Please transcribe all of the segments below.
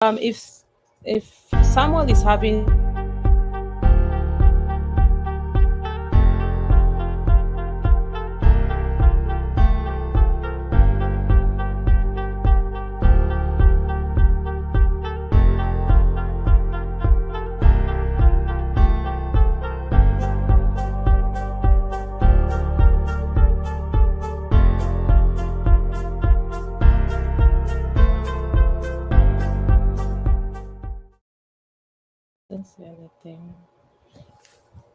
If Samuel is having don't say anything.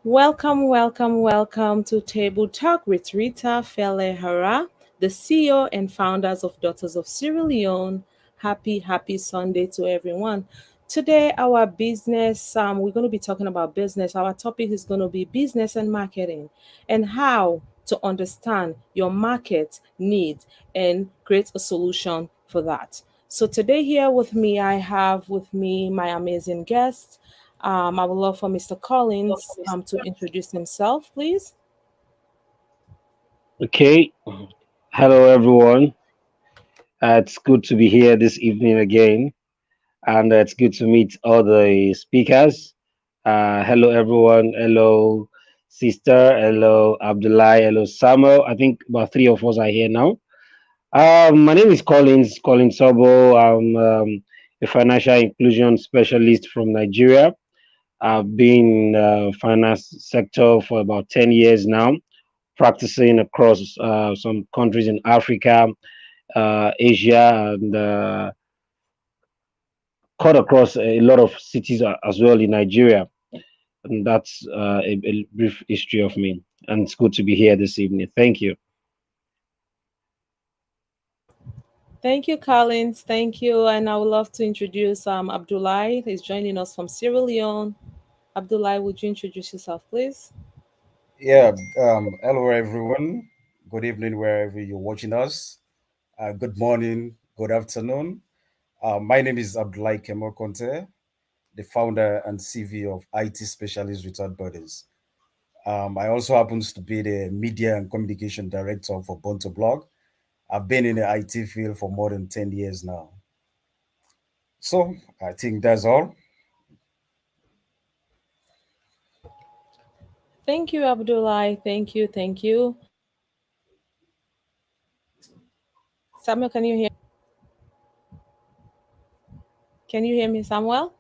Welcome to Table Talk with Rita Felleh Arah, the CEO and founders of Daughters of Sierra Leone. Happy Sunday to everyone. Today, our business, we're going to be talking about business. Our topic is going to be business and marketing and how to understand your market needs and create a solution for that. So, today, here with me, I have with me my amazing guest. I would love for Mr. Collins to introduce himself, please. Okay. Hello, everyone. It's good to be here this evening again, and it's good to meet all the speakers. Hello, everyone. Hello, sister. Hello, Abdullah. Hello, Samuel. I think about three of us are here now. My name is Collins Sobo. I'm a financial inclusion specialist from Nigeria. I've been in the finance sector for about 10 years now, practicing across some countries in Africa, Asia, and cut across a lot of cities as well in Nigeria. And that's a brief history of me. And it's good to be here this evening. Thank you. Thank you, Collins. Thank you. And I would love to introduce Abdullah. He's joining us from Sierra Leone. Abdullah, would you introduce yourself, please? Yeah, hello everyone. Good evening wherever you're watching us. Good morning, good afternoon. My name is Abdullah Kemo Conte, the founder and CV of IT Specialist Without Borders. I also happens to be the media and communication director for Bonto Blog. I've been in the IT field for more than 10 years now. So I think that's all. Thank you, Abdullah. Thank you. Samuel, can you hear me, Samuel?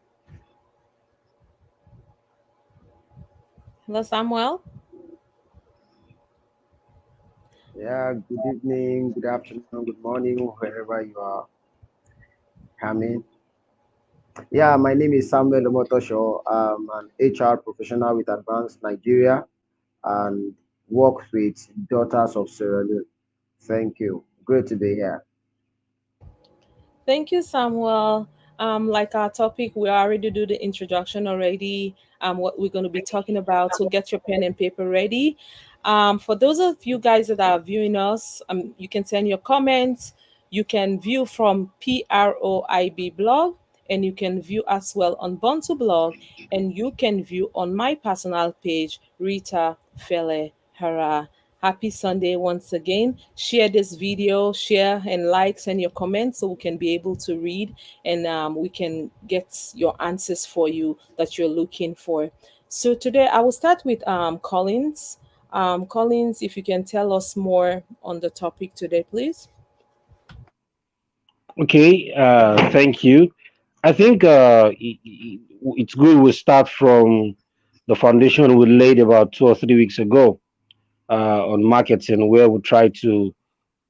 Hello, Samuel. Yeah, good evening, good afternoon, good morning, wherever you are coming. Yeah, my name is Samuel Omotosho. I'm an HR professional with Advanced Nigeria and works with Daughters of Sierra Leone. Thank you. Great to be here. Thank you, Samuel. Like our topic, we already do the introduction already. What we're going to be talking about. So get your pen and paper ready. For those of you guys that are viewing us, you can send your comments. You can view from PROIB blog, and you can view as well on Bontu blog, and you can view on my personal page, Rita Felleh Arah. Happy Sunday once again. Share this video, share and like, send your comments so we can be able to read and we can get your answers for you that you're looking for. So today I will start with Collins. Collins, if you can tell us more on the topic today, please. Okay. Thank you. I think it's good we start from the foundation we laid about 2 or 3 weeks ago on marketing, where we try to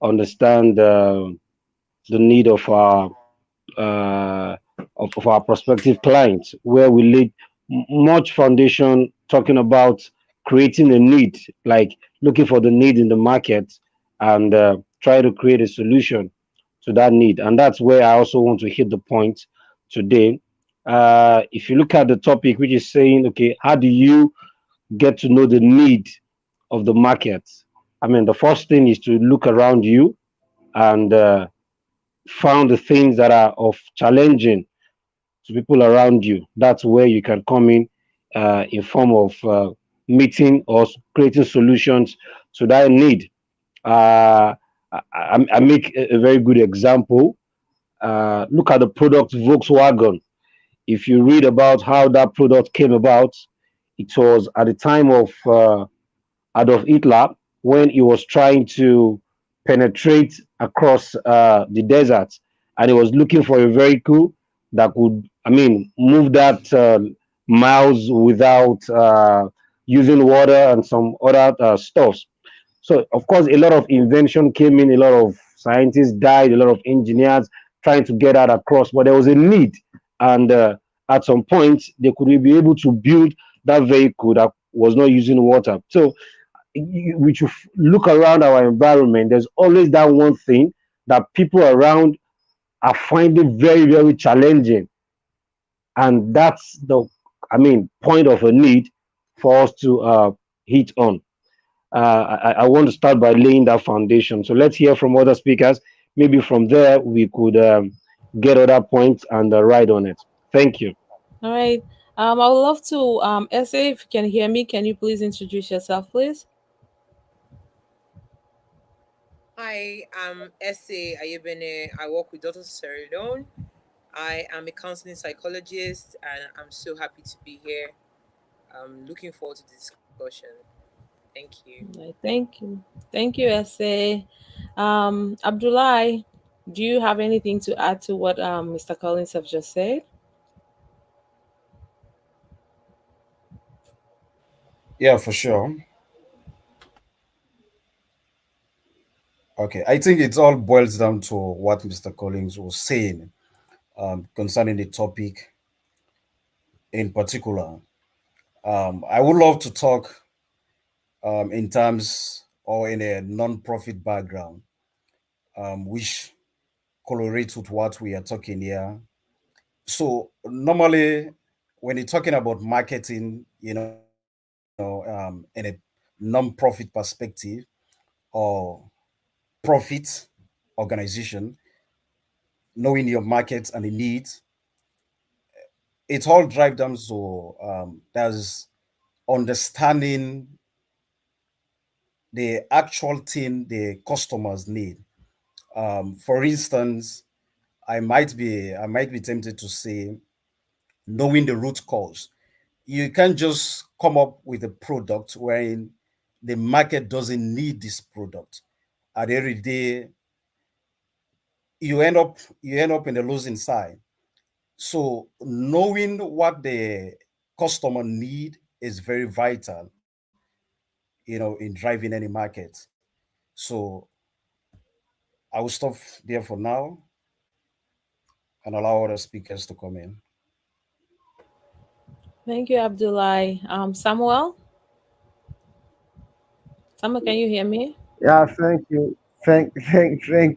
understand the need uh, of our prospective clients, where we laid much foundation talking about creating a need, like looking for the need in the market and try to create a solution to that need. And that's where I also want to hit the point today. If you look at the topic, which is saying, okay, how do you get to know the need of the market? I mean, the first thing is to look around you and found the things that are of challenging to people around you. That's where you can come in form of meeting or creating solutions to that need. I make a very good example. look at the product Volkswagen. If you read about how that product came about, it was at the time of Adolf Hitler when he was trying to penetrate across the desert, and he was looking for a vehicle that could, I mean, move that miles without using water and some other stuffs. So, of course, a lot of invention came in, a lot of scientists died, a lot of engineers trying to get that across, but there was a need. And at some point, they could be able to build that vehicle that was not using water. So, we should look around our environment. There's always that one thing that people around are finding very, very challenging. And that's the, I mean, point of a need for us to hit on. I want to start by laying that foundation. So let's hear from other speakers. Maybe from there we could get other points and ride on it. Thank you. All right. I would love to, Essay, if you can hear me, can you please introduce yourself, please? Hi, I'm S.A. Ayebene. I work with Dr. Seridon. I am a counseling psychologist and I'm so happy to be here. I'm looking forward to the discussion. Thank you. All right, thank you. Thank you, Essay. Abdullah, do you have anything to add to what Mr. Collins have just said? Yeah, for sure. Okay, I think it all boils down to what Mr. Collins was saying concerning the topic in particular. I would love to talk in terms or in a non-profit background, which correlates with what we are talking here. So normally, when you're talking about marketing, in a non-profit perspective or profit organization, knowing your market and the needs, it all drives down to there's understanding the actual thing the customers need. For instance, I might be tempted to say knowing the root cause. You can't just come up with a product wherein the market doesn't need this product. At the end of the day, you end up in the losing side. So knowing what the customer need is very vital, in driving any market. So I will stop there for now and allow other speakers to come in. Thank you, Abdullah. Samuel, can you hear me? Yeah, thank you. Thank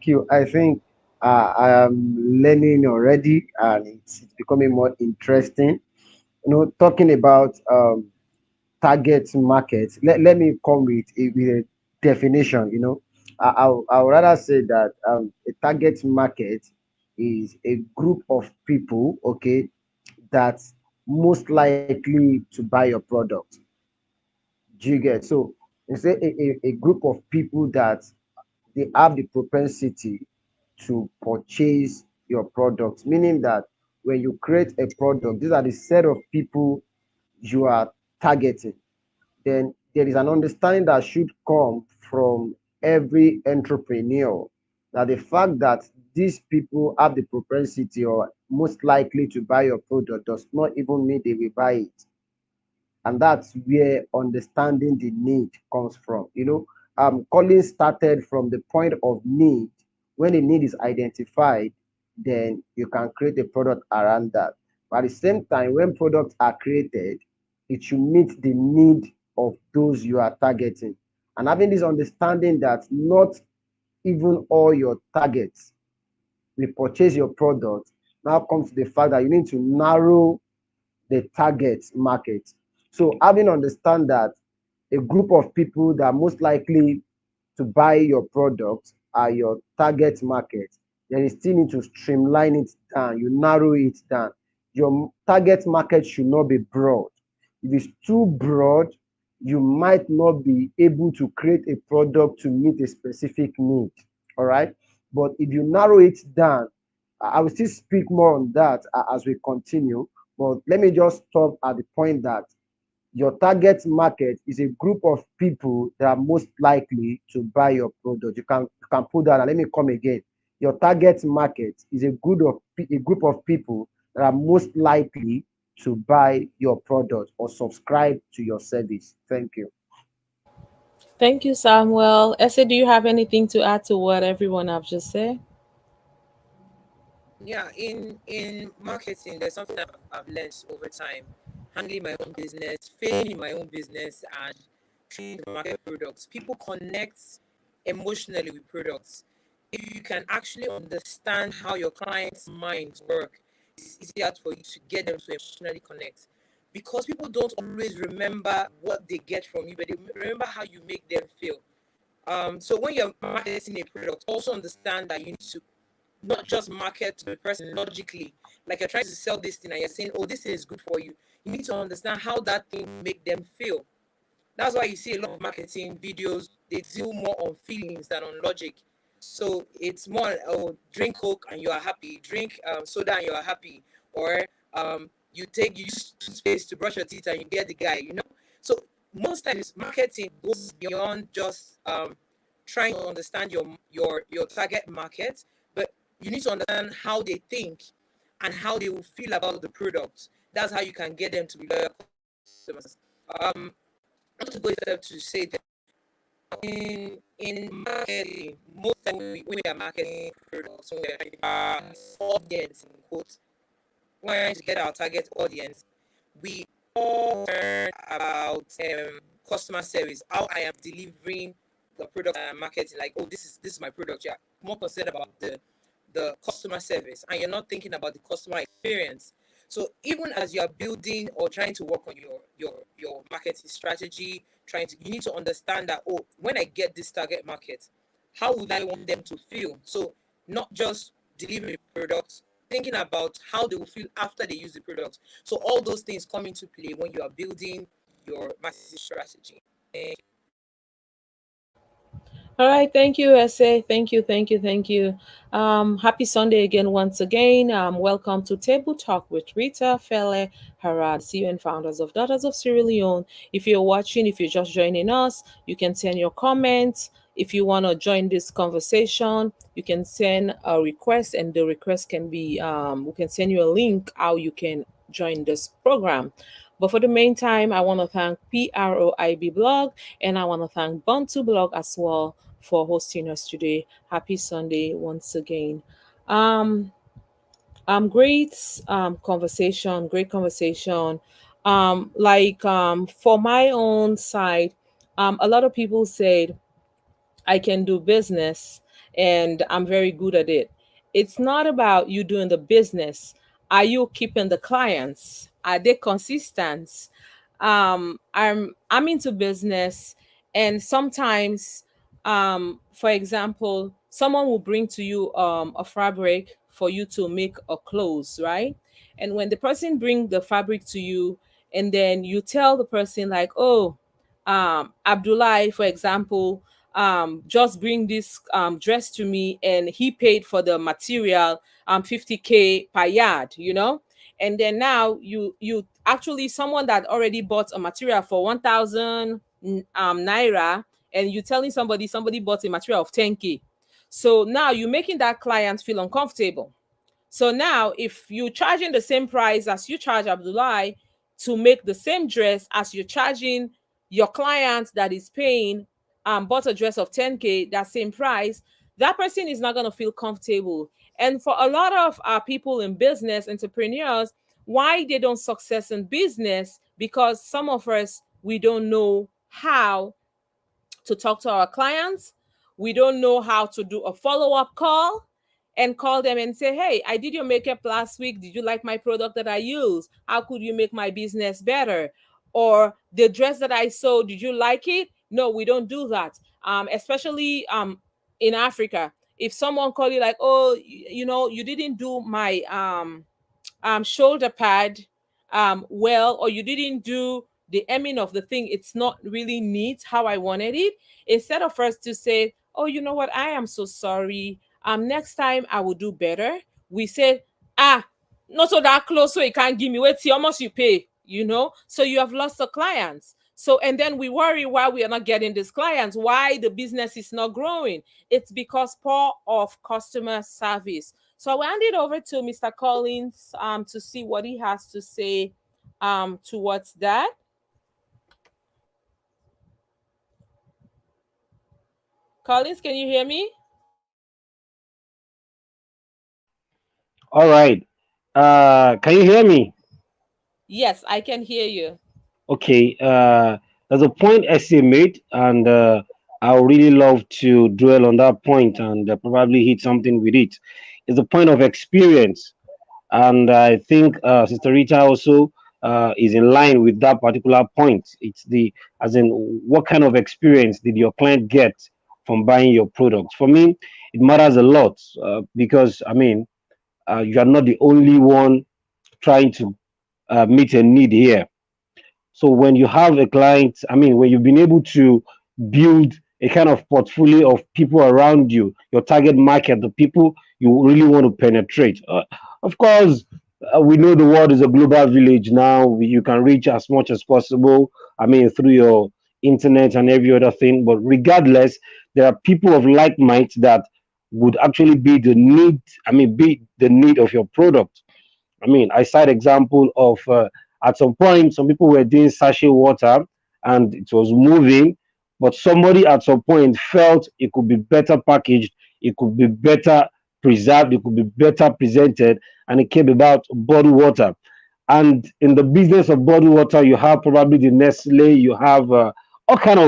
you. I think I am learning already and it's becoming more interesting. Talking about target market, let me come with a definition. I would rather say that a target market is a group of people, okay, that's most likely to buy your product. Do you get? So it's a group of people that they have the propensity to purchase your product, meaning that when you create a product, these are the set of people you are targeting. Then there is an understanding that should come from every entrepreneur that the fact that these people have the propensity or most likely to buy your product does not even mean they will buy it. And that's where understanding the need comes from. Collins started from the point of need. When the need is identified, then you can create a product around that. But at the same time, when products are created, it should meet the need of those you are targeting. And having this understanding that not even all your targets will purchase your product, now comes to the fact that you need to narrow the target market. So having understand that a group of people that are most likely to buy your product are your target market, then you still need to streamline it down, you narrow it down. Your target market should not be broad. If it's too broad, you might not be able to create a product to meet a specific need. All right. But if you narrow it down, I will still speak more on that as we continue. But let me just stop at the point that your target market is a group of people that are most likely to buy your product. You can put that, and let me come again. Your target market is a group of people that are most likely to buy your product or subscribe to your service. Thank you. Thank you, Samuel. Essay, do you have anything to add to what everyone have just said? Yeah, in marketing, there's something I've learned over time. Handling my own business, failing in my own business, and trying to market products. People connect emotionally with products. If you can actually understand how your clients' minds work, it's easier for you to get them to emotionally connect. Because people don't always remember what they get from you, but they remember how you make them feel. So when you're marketing a product, also understand that you need to not just market to the person logically, like you're trying to sell this thing and you're saying, oh, this thing is good for you. You need to understand how that thing make them feel. That's why you see a lot of marketing videos, they deal more on feelings than on logic. So it's more, oh, drink Coke and you are happy, drink soda and you are happy, or you use toothpaste to brush your teeth and you get the guy. So most times marketing goes beyond just trying to understand your target market, but you need to understand how they think and how they will feel about the product. That's how you can get them to be loyal customers. I want to go further to say that in marketing, most time when we are marketing products, when we are trying to our audience in quotes, when we're trying to get our target audience, we all learn about customer service, how I am delivering the product I am marketing. Like, oh, this is my product. You're more concerned about the customer service, and you're not thinking about the customer experience. So even as you are building or trying to work on your marketing strategy, you need to understand that, oh, when I get this target market, how would I want them to feel? So not just delivering the product, thinking about how they will feel after they use the product. So all those things come into play when you are building your marketing strategy. All right, thank you, Essay. Thank you, thank you, thank you. Happy Sunday again, once again. Welcome to Table Talk with Rita Felleh Arah, CEO and founders of Daughters of Sierra Leone. If you're watching, if you're just joining us, you can send your comments. If you want to join this conversation, you can send a request, and the request can be we can send you a link how you can join this program. But for the meantime, I want to thank PROIB Blog, and I want to thank Bantu Blog as well for hosting us today. Happy Sunday once again. Um, great great conversation. For my own side, a lot of people said I can do business and I'm very good at it. It's not about you doing the business. Are you keeping the clients? Are they consistent? I'm into business, and sometimes for example, someone will bring to you a fabric for you to make a clothes, right? And when the person bring the fabric to you, and then you tell the person like, oh, Abdullah, for example, just bring this dress to me, and he paid for the material 50K per yard, and then now you actually someone that already bought a material for 1,000 naira, and you telling somebody bought a material of 10K. So now you're making that client feel uncomfortable. So now, if you're charging the same price as you charge Abdullah to make the same dress as you're charging your client that is paying bought a dress of 10K, that same price, that person is not going to feel comfortable. And for a lot of people in business, entrepreneurs, why they don't success in business, because some of us, we don't know how to talk to our clients. We don't know how to do a follow up call and call them and say, hey, I did your makeup last week. Did you like my product that I use? How could you make my business better? Or the dress that I sewed, did you like it? No, we don't do that. Especially in Africa. If someone call you like, oh, you didn't do my shoulder pad well, or you didn't do the hemming of the thing, it's not really neat how I wanted it. Instead of us to say, oh, you know what, I am so sorry, next time I will do better, we say, ah, not so that close so you can't give me, wait till almost you pay, so you have lost the clients. So and then we worry why we are not getting these clients, why the business is not growing. It's because poor of customer service. So I will hand it over to Mr. Collins to see what he has to say towards that. Collins, can you hear me? All right. Can you hear me? Yes, I can hear you. Okay. There's a point SA made, and I would really love to dwell on that point and probably hit something with it. It's the point of experience, and I think Sister Rita also is in line with that particular point. It's the as in what kind of experience did your client get from buying your products? For me, it matters a lot because I mean you are not the only one trying to meet a need here. So when you have a client, I mean, when you've been able to build a kind of portfolio of people around you, your target market, the people you really want to penetrate. Of course, we know the world is a global village now. You can reach as much as possible. I mean, through your internet and every other thing. But regardless, there are people of like mind that would actually be the need. I mean, be the need of your product. I mean, I cite example of at some point some people were doing sachet water and it was moving, but somebody at some point felt it could be better packaged, it could be better preserved, it could be better presented, and it came about bottled water. And in the business of bottled water, you have probably the Nestle, you have all kind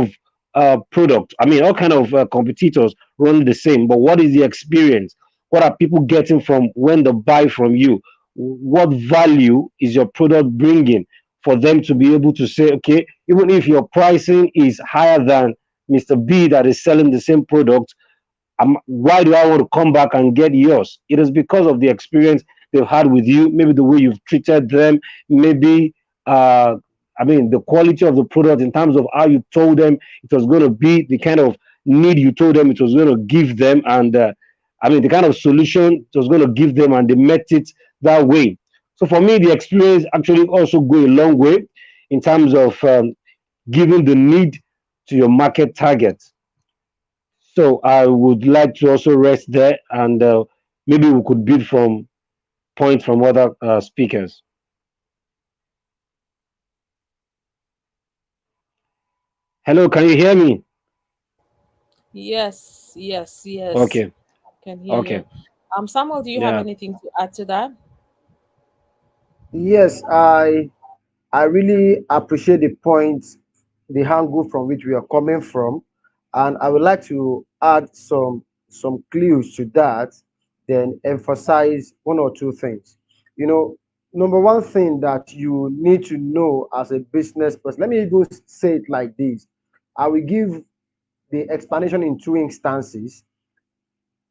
of product. I mean, all kind of competitors running the same. But what is the experience? What are people getting from when they buy from you? What value is your product bringing for them to be able to say, okay, even if your pricing is higher than Mr. B that is selling the same product, why do I want to come back and get yours? It is because of the experience they've had with you, maybe the way you've treated them, maybe uh, I mean the quality of the product in terms of how you told them it was going to be, the kind of need you told them it was going to give them, and I mean the kind of solution it was going to give them, and they met it that way. So for me, the experience actually also go a long way in terms of giving the need to your market target. So I would like to also rest there, and maybe we could build from points from other speakers. Hello, can you hear me? Yes, yes, yes. Okay, Can hear okay, you. Samuel, do you have yeah. anything to add to that? Yes, I really appreciate the point, the angle from which we are coming from, and I would like to add some clues to that, then emphasize one or two things. You know, number one thing that you need to know as a business person. Let me even say it like this. I will give the explanation in two instances.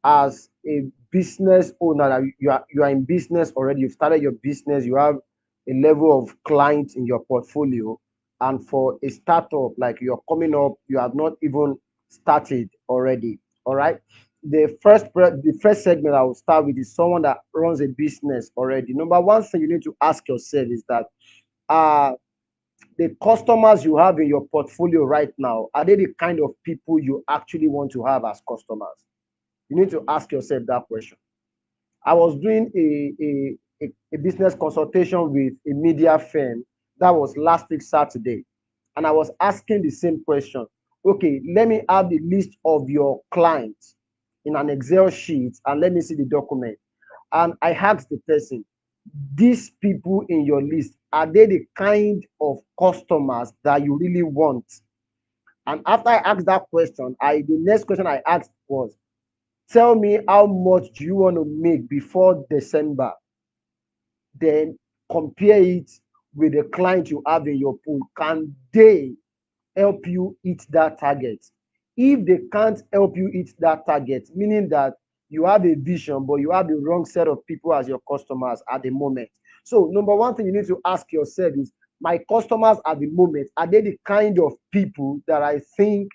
As a business owner, that you are in business already, you've started your business, you have a level of clients in your portfolio, and for a startup like you're coming up, you have not even started already. All right. The first segment I will start with is someone that runs a business already. Number one thing you need to ask yourself is that uh the customers you have in your portfolio right now, are they the kind of people you actually want to have as customers? You need to ask yourself that question. I was doing a business consultation with a media firm. That was last week, Saturday. And I was asking the same question. Okay, let me have the list of your clients in an Excel sheet and let me see the document. And I asked the person, these people in your list, are they the kind of customers that you really want? And after I asked that question, the next question I asked was, tell me how much do you want to make before December? Then compare it with the client you have in your pool. Can they help you hit that target? If they can't help you hit that target, meaning that you have a vision, but you have the wrong set of people as your customers at the moment. So, number one thing you need to ask yourself is, my customers at the moment, are they the kind of people that I think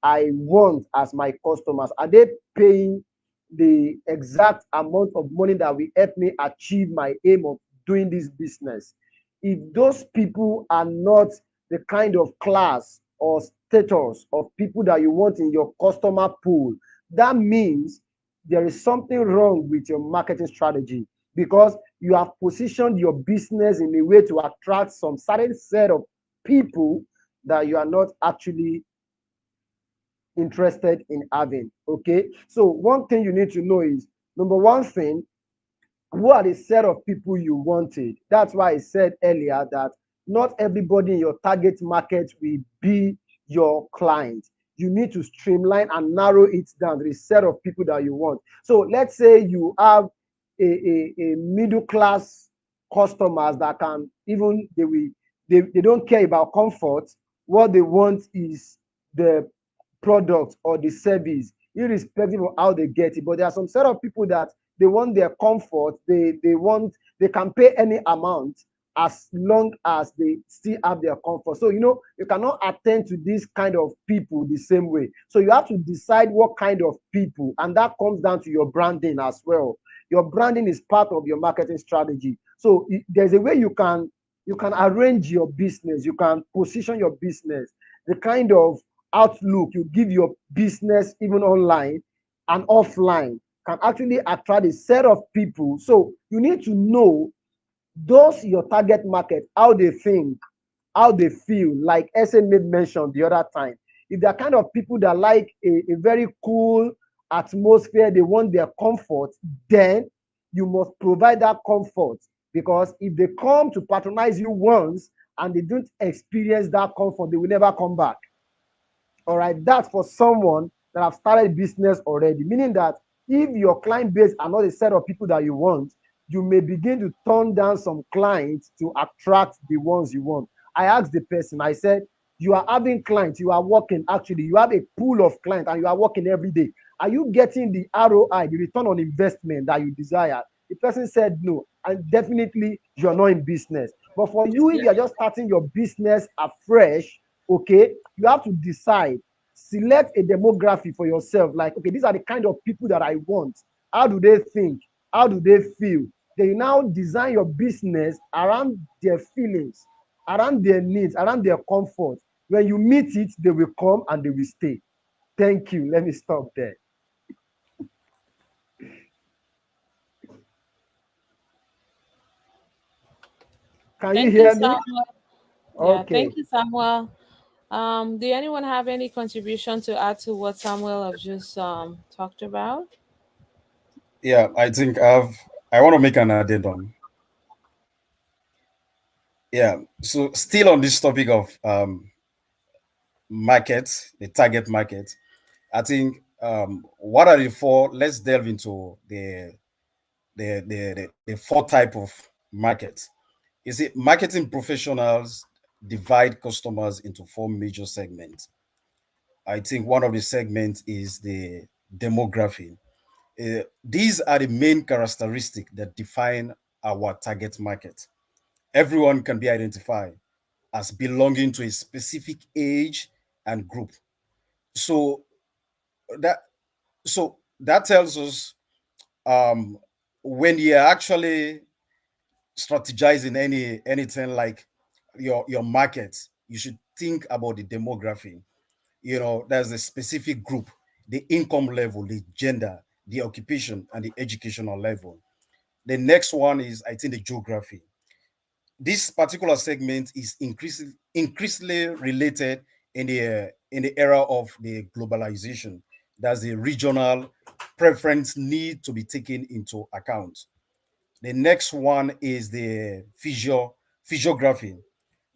I want as my customers? Are they paying the exact amount of money that will help me achieve my aim of doing this business. If those people are not the kind of class or status of people that you want in your customer pool, that means there is something wrong with your marketing strategy, because you have positioned your business in a way to attract some certain set of people that you are not actually interested in having. Okay, so one thing you need to know is, number one thing, who are the set of people you wanted. That's why I said earlier that not everybody in your target market will be your client. You need to streamline and narrow it down to the set of people that you want. So let's say you have a middle class customers that can even they don't care about comfort. What they want is the product or the service, irrespective of how they get it. But there are some set of people that they want their comfort, they can pay any amount as long as they still have their comfort. So you cannot attend to this kind of people the same way. So you have to decide what kind of people, and that comes down to your branding as well. Your branding is part of your marketing strategy. So there's a way you can arrange your business, you can position your business, the kind of outlook you give your business even online and offline can actually attract a set of people. So you need to know those your target market, how they think, how they feel, like SA made mention the other time. If they're kind of people that like a very cool atmosphere, they want their comfort, then you must provide that comfort. Because if they come to patronize you once and they don't experience that comfort, they will never come back. All right, that's for someone that have started business already, meaning that if your client base are not a set of people that you want, you may begin to turn down some clients to attract the ones you want. I asked the person, I said, you are having clients, you are working, actually you have a pool of clients and you are working every day, are you getting the ROI, the return on investment that you desire? The person said no, and definitely you're not in business. But for you, if you're just starting your business afresh, okay, you have to decide, select a demography for yourself, like, okay, these are the kind of people that I want. How do they think? How do they feel? Then you now design your business around their feelings, around their needs, around their comfort. When you meet it, they will come and they will stay. Thank you. Let me stop there. Can you Thank you, hear me? Samuel. Yeah, Okay. thank you, Samuel. Do anyone have any contribution to add to what Samuel have just talked about? Yeah, I want to make an addendum. Yeah, so still on this topic of market, the target market, I think what are the four? Let's delve into the four type of markets. You see, marketing professionals divide customers into four major segments. I think one of the segments is the demography. These are the main characteristics that define our target market. Everyone can be identified as belonging to a specific age and group. So that that tells us um, when you're actually strategizing anything like your market, you should think about the demography. There's a specific group, the income level, the gender, the occupation, and the educational level. The next one is, I think, the geography. This particular segment is increasingly related in the era of the globalization. That's the regional preference need to be taken into account. The next one is the physiography.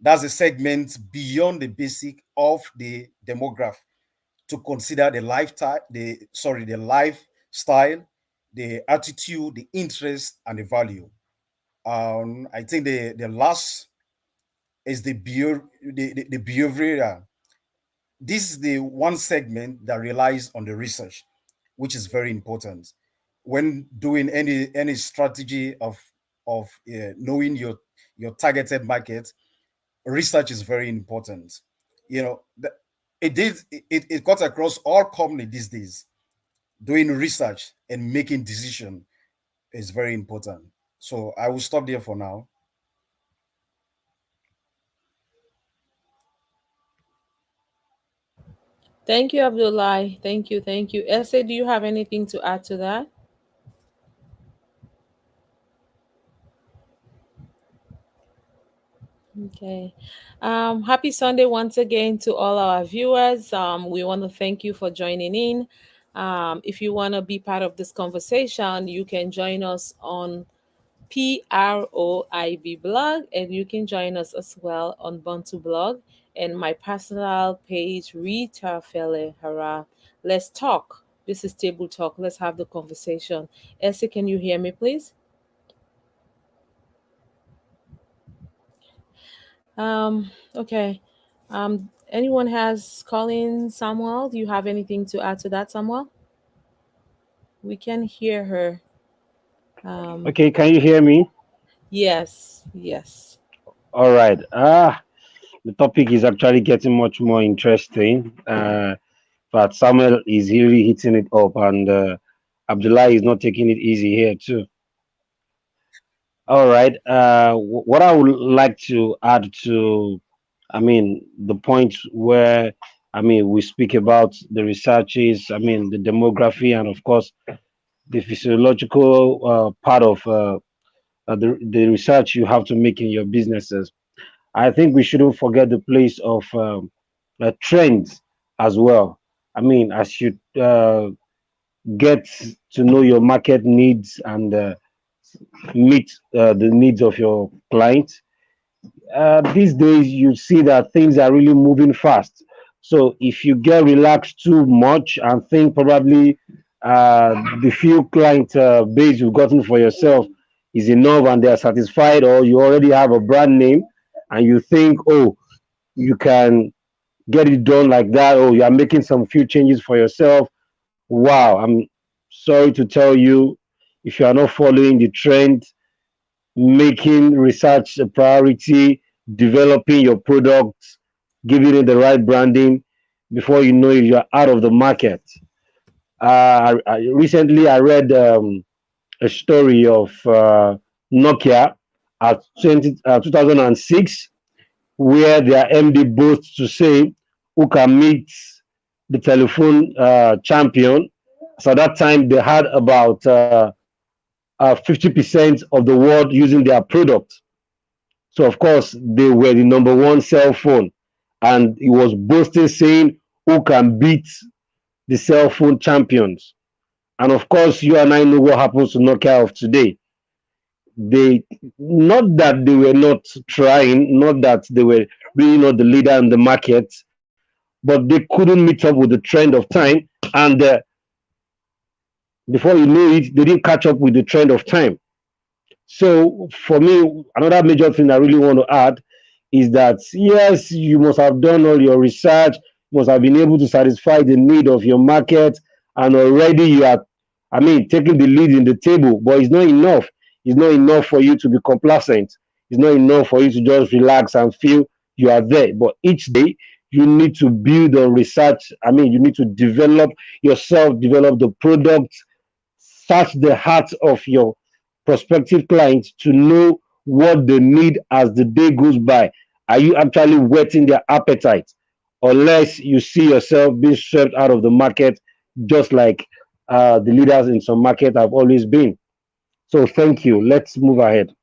That's a segment beyond the basic of the demograph to consider the lifestyle, the attitude, the interest, and the value. I think the last is the behavioral. This is the one segment that relies on the research, which is very important when doing any strategy of knowing your targeted market. Research is very important. You know, it cuts across all company these days. doing research and making decision is very important. So I will stop there for now. Thank you, Abdullah. Thank you, thank you. Elsa, do you have anything to add to that? Okay. Happy Sunday once again to all our viewers. We want to thank you for joining in. If you want to be part of this conversation, you can join us on PROIB blog, and you can join us as well on Bantu blog and my personal page, Rita Felleh Arah. Let's talk. This is table talk. Let's have the conversation. Elsie, can you hear me, please? Okay. Anyone has Colin Samuel? Do you have anything to add to that, Samuel? We can hear her. Um, Okay, can you hear me? yes, yes. All right. The topic is actually getting much more interesting. But Samuel is really hitting it up, and Abdullah is not taking it easy here too. All right. What I would like to add to, I mean, the point where, I mean, we speak about the researches, I mean, the demography, and of course, the physiological part of the research you have to make in your businesses. I think we shouldn't forget the place of trends as well. I mean, as you get to know your market needs and meet the needs of your clients, these days you see that things are really moving fast. So if you get relaxed too much and think probably the few client base you've gotten for yourself is enough and they are satisfied, or you already have a brand name and you think, oh, you can get it done like that, or you are making some few changes for yourself. Wow, I'm sorry to tell you, if you are not following the trend, making research a priority, developing your products, giving it the right branding. Before you know it, you're out of the market. Recently, I read a story of Nokia at 2006, where their MD boasts to say who can meet the telephone champion. So at that time, they had about 50% of the world using their product. So of course they were the number one cell phone, and he was boasting saying who can beat the cell phone champions. And of course, you and I know what happens to Nokia of today. They, not that they were not trying, not that they were really not the leader in the market, but they couldn't meet up with the trend of time, and before you know it, they didn't catch up with the trend of time. So for me, another major thing I really want to add is that yes, you must have done all your research, you must have been able to satisfy the need of your market, and already you are, I mean, taking the lead in the table, but it's not enough. It's not enough for you to be complacent. It's not enough for you to just relax and feel you are there. But each day you need to build on research. I mean, you need to develop yourself, develop the product, search the heart of your prospective clients to know what they need as the day goes by. Are you actually whetting their appetite? Unless you see yourself being swept out of the market, just like the leaders in some market have always been. So thank you. Let's move ahead.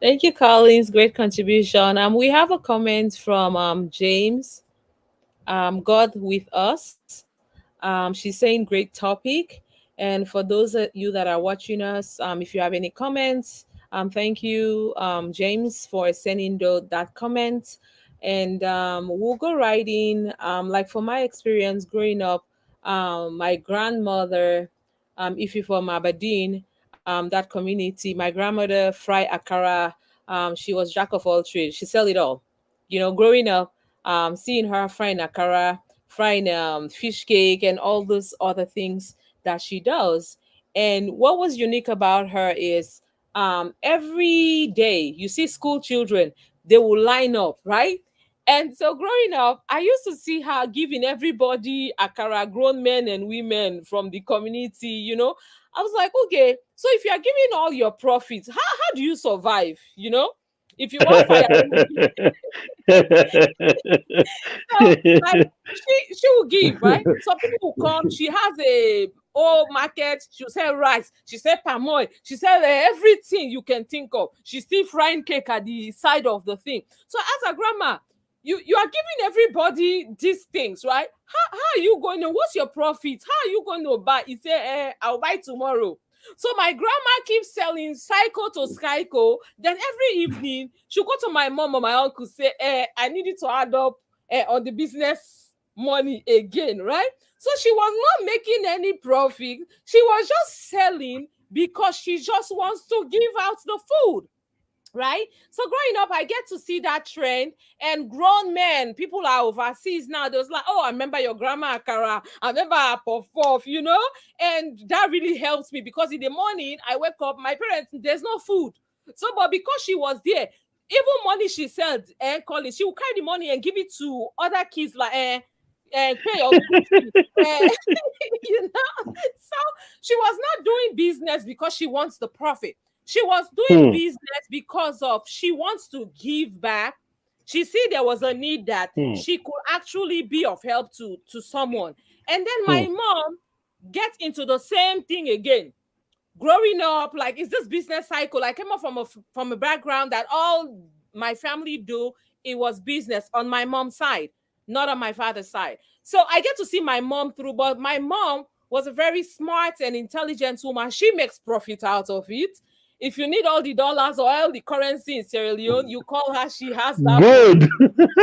Thank you, Collins. Great contribution. We have a comment from James. God with us. She's saying great topic. And for those of you that are watching us, if you have any comments, thank you, James, for sending that comment. And we'll go right in. Like for my experience growing up, my grandmother, if you're from Aberdeen, that community, my grandmother fry akara. She was jack of all trades. She sell it all. You know, growing up, seeing her frying akara, frying fish cake, and all those other things that she does. And what was unique about her is every day you see school children, they will line up, right? And so growing up, I used to see her giving everybody akara, grown men and women from the community, I was like, okay, so if you are giving all your profits, how do you survive? If you want fire emoji. So like she will give, right? Some people will come. She has a old market. She'll sell rice. She sell palm oil. She sell everything you can think of. She's still frying cake at the side of the thing. So as a grandma, you are giving everybody these things, right? How are you going to? What's your profit? How are you going to buy? You say, I'll buy tomorrow. So my grandma keeps selling cycle to cycle. Then every evening she'll go to my mom or my uncle, say, I need you to add up on the business money again, right? So she was not making any profit. She was just selling because she just wants to give out the food. Right. So growing up, I get to see that trend, and grown men, people are overseas now. They was like, oh, I remember your grandma Akara. I remember her puff puff. And that really helps me because in the morning I wake up, my parents, there's no food. So, but because she was there, even money she said, calling, she would carry the money and give it to other kids, like, pay your school fee. Eh, so she was not doing business because she wants the profit. She was doing Hmm. business because of she wants to give back. She see there was a need that Hmm. she could actually be of help to someone. And then Hmm. my mom get into the same thing again. Growing up, like, it's this business cycle. I came up from a background that all my family do, it was business on my mom's side, not on my father's side. So I get to see my mom through, but my mom was a very smart and intelligent woman. She makes profit out of it. If you need all the dollars or all the currency in Sierra Leone, you call her, she has that money. Good.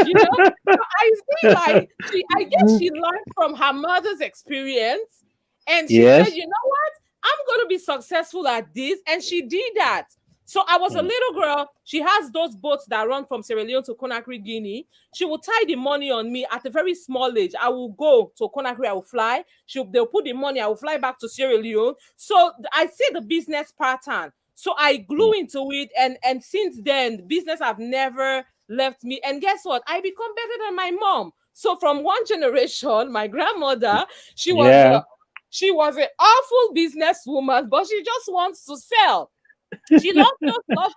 You know, so I see, like, I guess she learned from her mother's experience, and she said, Yes. you know what, I'm going to be successful at this, and she did that. So I was a Hmm. little girl. She has those boats that run from Sierra Leone to Conakry, Guinea. She will tie the money on me at a very small age. I will go to Conakry, I will fly. They'll put the money, I will fly back to Sierra Leone. So I see the business pattern. So I glue Hmm. into it, and since then, business have never left me. And guess what? I become better than my mom. So from one generation, my grandmother, she was Yeah. a she was an awful businesswoman, but she just wants to sell. She loves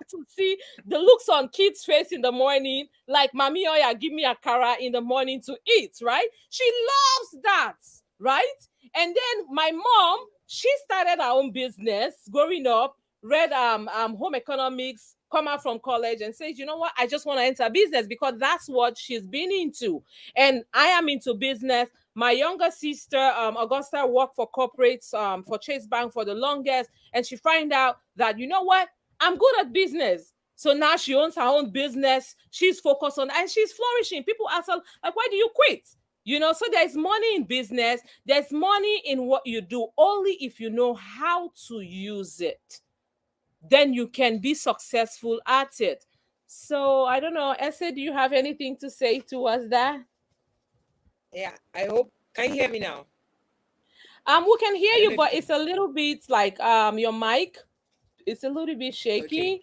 to see the looks on kids' face in the morning, like Mami Oya, give me a cara in the morning to eat, right? She loves that, right? And then my mom, she started her own business growing up, read home economics, come out from college and says, you know what, I just want to enter business because that's what she's been into. And I am into business. My younger sister, Augusta, worked for corporates, for Chase Bank for the longest, and she find out that, you know what, I'm good at business. So now she owns her own business. She's focused on, and she's flourishing. People ask her, like, why do you quit? So there's money in business. There's money in what you do, only if you know how to use it. Then you can be successful at it. So I don't know, Essa, do you have anything to say towards that? Yeah, I hope. Can you hear me now? We can hear I don't you, know if you but can. it's a little bit like your mic. It's a little bit Okay. shaky.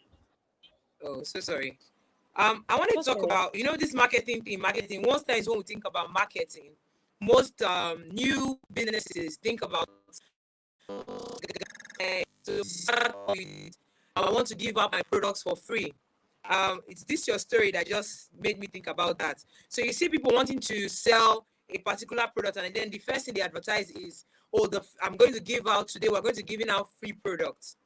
Oh, so sorry. I want It's to talk okay. about this marketing thing. Marketing. Most times when we think about marketing, most new businesses think about to start with, I want to give out my products for free. It's this your story that just made me think about that. So you see people wanting to sell a particular product, and then the first thing they advertise is, oh, I'm going to give out today. We're going to giving out free products,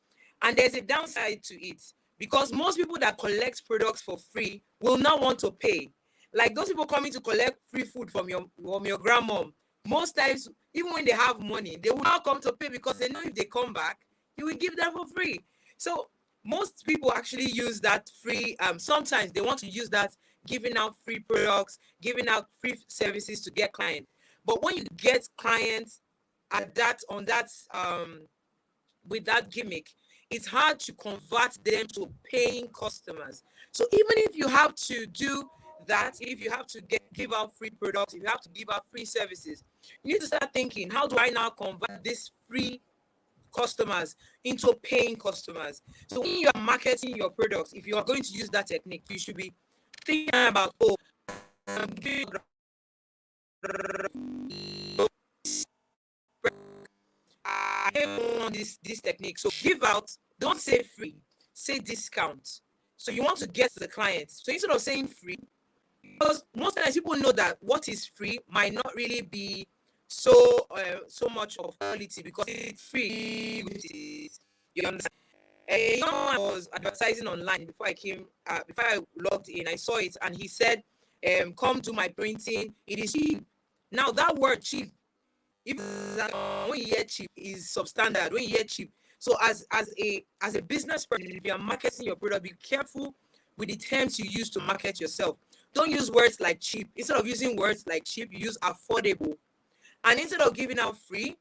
and there's a downside to it because most people that collect products for free will not want to pay. Like those people coming to collect free food from your grandmom, most times, even when they have money, they will not come to pay because they know if they come back, you will give them for free. So most people actually use that free. Sometimes they want to use that giving out free products, giving out free services to get clients. But when you get clients at that on that with that gimmick, it's hard to convert them to paying customers. So even if you have to do that, if you have to give out free products, if you have to give out free services, you need to start thinking, how do I now convert these free customers into paying customers? So when you are marketing your products, if you are going to use that technique, you should be thinking about, oh, I on this technique. So give out, don't say free, say discount. So you want to get to the client. So instead of saying free, because most times people know that what is free might not really be so much of quality because it's free. You understand? A young man was advertising online before I logged in. I saw it and he said, "Come do my printing. It is cheap." Now that word cheap, if when you hear cheap is substandard, when you hear cheap. So as a business person, if you are marketing your product, be careful with the terms you use to market yourself. Don't use words like cheap. Instead of using words like cheap, you use affordable. And instead of giving out free,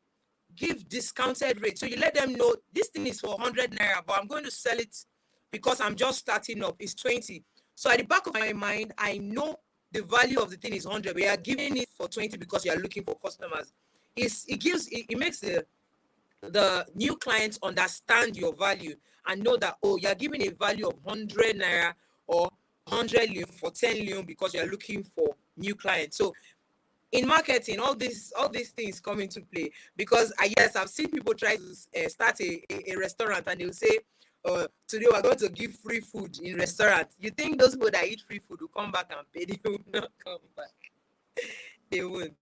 give discounted rate. So you let them know this thing is for 100 naira, but I'm going to sell it because I'm just starting up. It's 20. So at the back of my mind, I know the value of the thing is 100, but you are giving it for 20 because you are looking for customers. It makes the new clients understand your value and know that, oh, you're giving a value of 100 naira or 100 leon for 10 leon because you're looking for new clients. So in marketing, all these things come into play because yes, I've seen people try to start a restaurant and they'll say, today we're going to give free food in restaurants. You think those people that eat free food will come back and pay? They will not come back. They won't.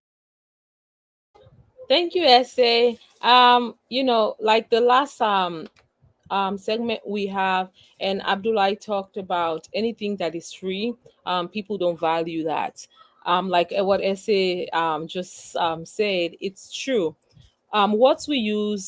Thank you, Essay. Like the last segment we have, and Abdullah talked about anything that is free. People don't value that. Like what Essay just said, it's true. What we use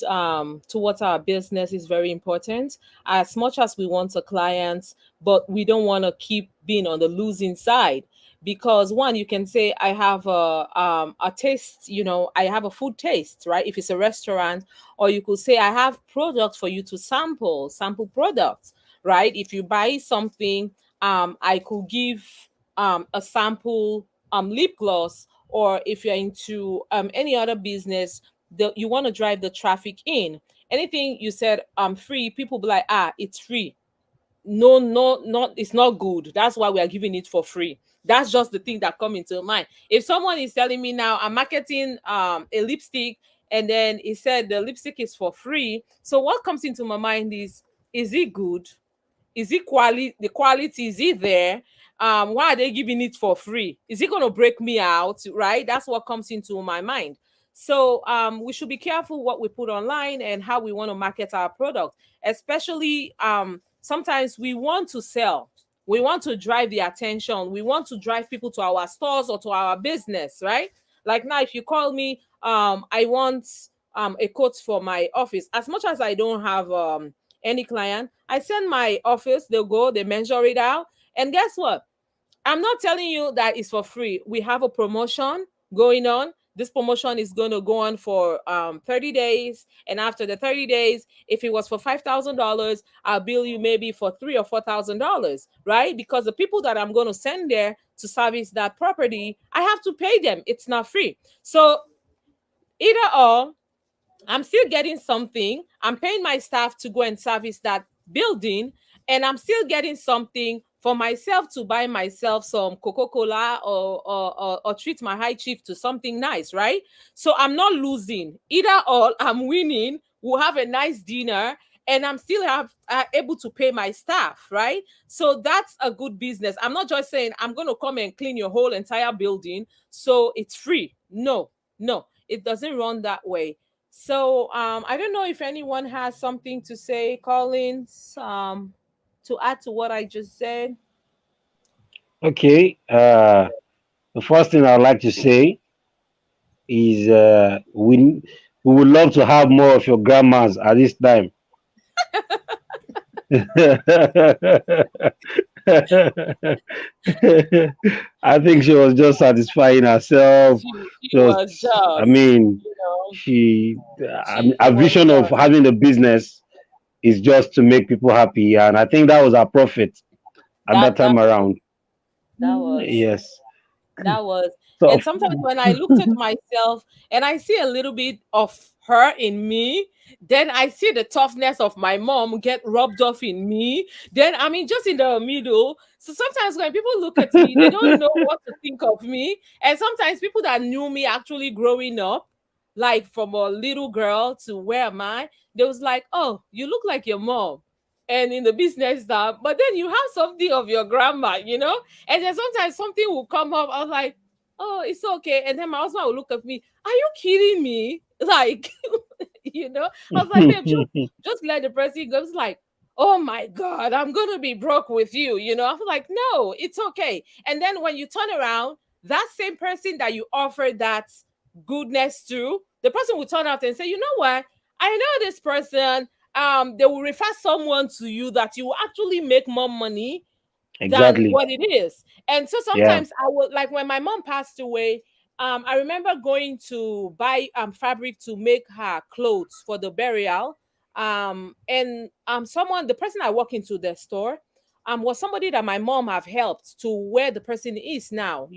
towards our business is very important. As much as we want a client, but we don't want to keep being on the losing side. Because one, you can say I have a taste, I have a food taste, right? If it's a restaurant, or you could say I have products for you to sample products, right? If you buy something, I could give a sample lip gloss, or if you're into any other business, you want to drive the traffic in. Anything you said free, people be like, it's free. No, no, not it's not good. That's why we are giving it for free. That's just the thing that come into mind. If someone is telling me now I'm marketing a lipstick, and then he said the lipstick is for free, so what comes into my mind is it good? Is it quality? The quality, is it there? Why are they giving it for free? Is it going to break me out? Right, that's what comes into my mind. So we should be careful what we put online and how we want to market our product. Especially sometimes we want to sell, we want to drive the attention, we want to drive people to our stores or to our business, right? Like now, if you call me, I want a coat for my office. As much as I don't have any client, I send my office, they'll go, they measure it out. And guess what? I'm not telling you that it's for free. We have a promotion going on. This promotion is going to go on for 30 days. And after the 30 days, if it was for $5,000, I'll bill you maybe for $3,000 or $4,000, right? Because the people that I'm going to send there to service that property, I have to pay them. It's not free. So either or, I'm still getting something. I'm paying my staff to go and service that building, and I'm still getting something for myself to buy myself some Coca-Cola, or treat my high chief to something nice, right? So I'm not losing. Either or, I'm winning. We'll have a nice dinner, and I'm still able to pay my staff, right? So that's a good business. I'm not just saying I'm going to come and clean your whole entire building, so it's free. No, no, it doesn't run that way. So I don't know if anyone has something to say, Collins, to add to what I just said. Okay. The first thing I'd like to say is we would love to have more of your grandmas at this time. I think she was just satisfying herself. She Just, was I just, mean, you know, she, she a was vision of just having a business is just to make people happy, and I think that was our profit at that that time around. that was Yes. that was So And sometimes when I looked at myself and I see a little bit of her in me, then I see the toughness of my mom get rubbed off in me. Then I mean, just in the middle. So sometimes when people look at me, they don't know what to think of me. And sometimes people that knew me actually growing up, like from a little girl to where am I, they was like, "Oh, you look like your mom." And in the business stuff, but then you have something of your grandma. And then sometimes something will come up. I was like, oh, it's okay. And then my husband will look at me, are you kidding me? Like, I was like, babe, just let the person go. It's like, oh my God, I'm gonna be broke with you. I was like, no, it's okay. And then when you turn around, that same person that you offered that goodness to, the person will turn out and say, you know what? I know this person. They will refer someone to you that you will actually make more money than exactly. what it is. And so Yeah. sometimes I would, like when my mom passed away, I remember going to buy fabric to make her clothes for the burial. And someone, the person I walk into the store, was somebody that my mom have helped to where the person is now.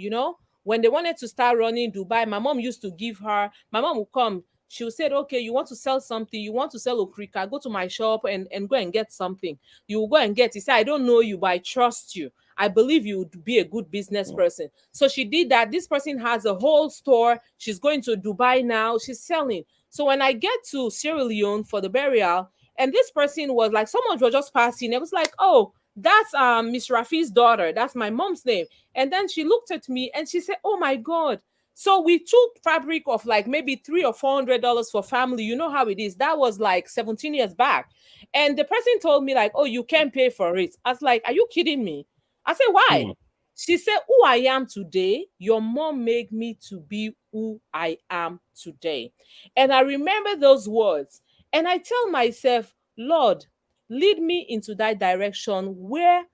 When they wanted to start running Dubai, my mom used to give her, my mom would come. She would say, okay, you want to sell something, you want to sell okrika, go to my shop and go and get something. You will go and get. He said, I don't know you, but I trust you. I believe you would be a good business person. So she did that. This person has a whole store. She's going to Dubai now. She's selling. So when I get to Sierra Leone for the burial, and this person was like, someone was just passing. It was like, oh, that's Miss Rafi's daughter. That's my mom's name. And then she looked at me and she said, oh my God. So we took fabric of like maybe $300 or $400 for family. You know how it is. That was like 17 years back. And the person told me, like, oh, you can't pay for it. I was like, are you kidding me? I said, why? Hmm. She said, who I am today, your mom made me to be who I am today. And I remember those words. And I tell myself, Lord, lead me into that direction where